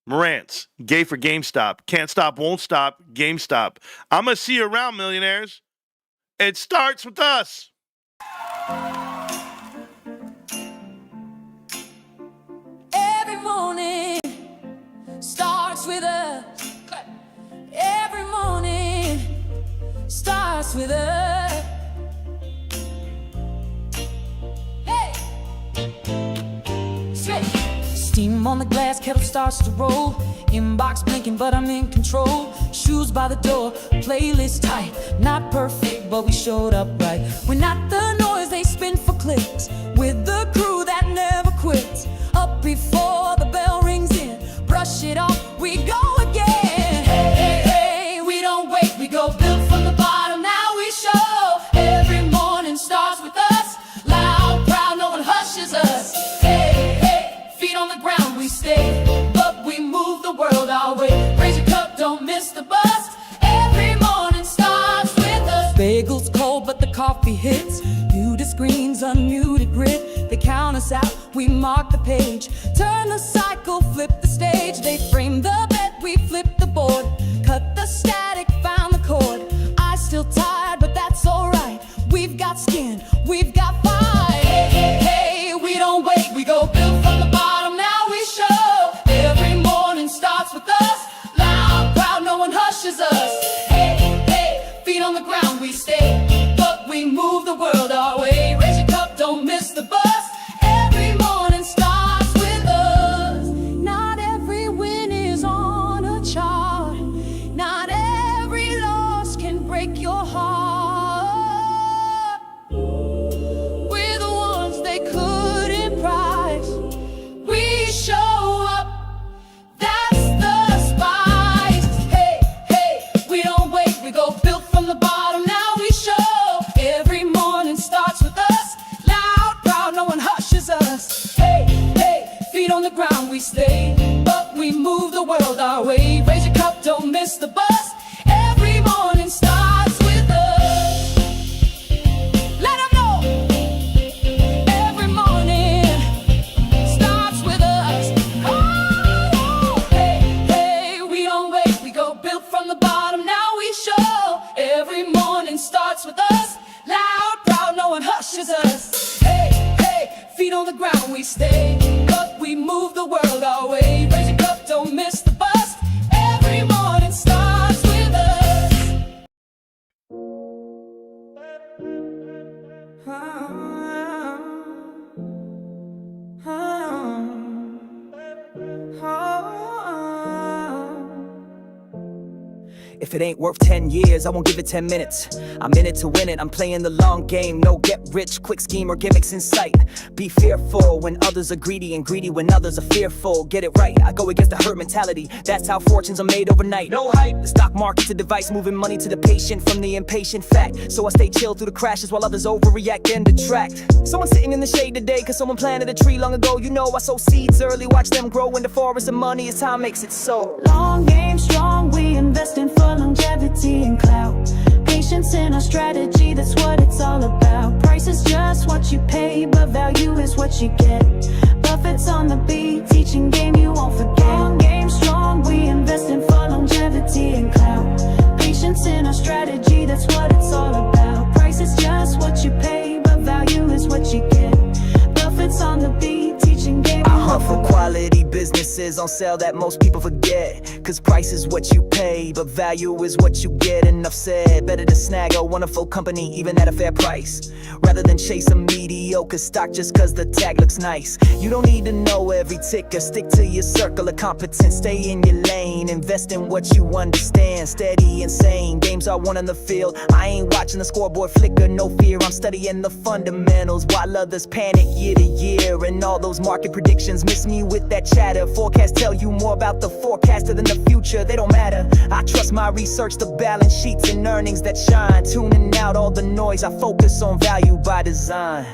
Marantz, gay for GameStop. Can't stop, won't stop. GameStop. I'm going to see you around, millionaires. It starts with us. Every morning starts with us. Every morning starts with us. Hey! Straight. Steam on the glass, kettle starts to roll. Inbox blinking, but I'm in control. Shoes by the door, playlist tight. Not perfect, but we showed up right. We're not the noise they spin for clicks. With the crew that never quits. Up before the bell rings in. Brush it off, we go again. Hey, hey, hey, we don't wait, we go build from the bottom. Now we show. Every morning starts with us. Loud, proud, no one hushes us. Hey, hey, feet on the ground we stay. But we move the world our way. Raise your cup, don't miss the bus. Every morning starts with us. Bagels cold, but the coffee hits. Muted screens, unmuted grid. They count us out, we mark the page. Turn the cycle, flip the stage. They frame the bet, we flip the board. Cut the static, found the chord. I still tired, but that's alright. We've got skin, we've got fight. Hey, hey, hey, we don't wait, we go build from the bottom. Now we show. Every morning starts with us. Loud, proud, no one hushes us. Hey, hey, feet on the ground we stay. But we move the world our way. Raise your cup, don't miss the bus. Every morning starts with us. Not every win is on a chart. Not every loss can break your heart. We're the ones they couldn't prize. We show up. That's the spice. Hey, hey, we don't wait. We go build from the bottom. Now we show. Every morning starts with us. Loud, proud, no one hushes us. Hey, hey, feet on the ground we stay. But we move the world our way. Raise your cup, don't miss the bus. Every morning starts with us. Let 'em know. Every morning starts with us. Oh, hey, hey, we don't wait. We go build from the bottom. Now we show. Every morning starts with us. Loud, proud, no one hushes us. Hey, hey, feet on the ground we stay. But we move the world our way. Raise your cup, don't miss the bus. Every morning If it ain't worth 10 years, I won't give it 10 minutes. I'm in it to win it, I'm playing the long game. No get rich, quick scheme or gimmicks in sight. Be fearful when others are greedy, and greedy when others are fearful. Get it right, I go against the herd mentality. That's how fortunes are made overnight. No hype, the stock market's a device, moving money to the patient from the impatient fact. So I stay chill through the crashes while others overreact and detract. Someone sitting in the shade today cause someone planted a tree long ago. You know I sow seeds early, watch them grow in the forest of money as time makes it so. Long game strong, we investing for longevity and clout. Patience in our strategy, that's what it's all about. Price is just what you pay, but value is what you get. Buffett's on the beat, teaching game you won't forget. Long game strong, we investing for longevity and clout. Patience in our strategy, that's what it's all about. Price is just what you pay, but value is what you get. Buffett's on the beat, teaching game you won't For forget. quality businesses on sale that most people forget. Cause price is what you pay, but value is what you get. Enough said, better to snag a wonderful company even at a fair price, rather than chase a mediocre stock just cause the tag looks nice. You don't need to know every ticker, stick to your circle of competence. Stay in your lane, invest in what you understand. Steady and sane, games are won on the field. I ain't watching the scoreboard flicker, no fear. I'm studying the fundamentals while others panic year to year. And all those market predictions miss me with that chatter. Forecasts tell you more about the forecaster than the future, they don't matter. I trust my research, the balance sheets and earnings that shine. Tuning out all the noise, I focus on value by design.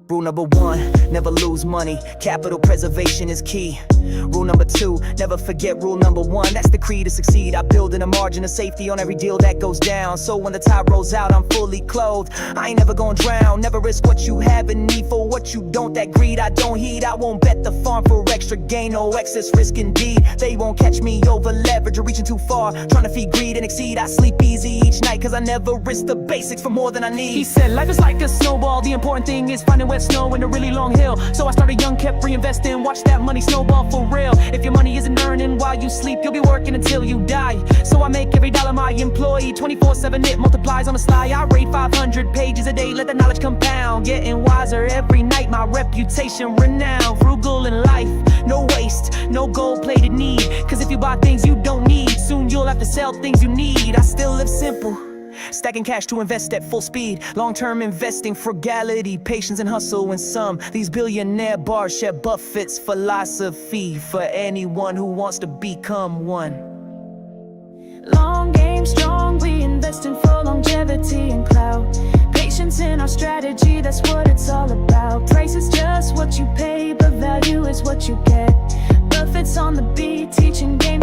Rule number one, never lose money. Capital preservation is key. Rule number two, never forget rule number one. That's the creed to succeed. I build in a margin of safety on every deal that goes down. So when the tide rolls out, I'm fully clothed. I ain't never gonna drown. Never risk what you have and need for what you don't. That greed I don't heed. I won't bet the farm for extra gain. No excess risk indeed. They won't catch me over leverage or reaching too far, trying to feed greed and exceed. I sleep easy each night cause I never risk the basics for more than I need. He said life is like a snowball, the important thing is finding wet snow in a really long hill. So I started young, kept reinvesting, watch that money snowball for real. If your money isn't earning while you sleep, you'll be working until you die. So I make every dollar my employee, 24/7 it multiplies on the sly. I read 500 pages a day, let the knowledge compound. Getting wiser every night, my reputation renowned. Frugal in life, no waste, no gold-plated need. Cause if you buy things you don't need, soon you'll have to sell things you need. I still live simple, stacking cash to invest at full speed. Long-term investing, frugality, patience and hustle. In sum, these billionaire bars share Buffett's philosophy for anyone who wants to become one. Long game strong, we investing for longevity and clout. Patience in our strategy, that's what it's all about. Price is just what you pay, but value is what you get. Buffett's on the beat, teaching game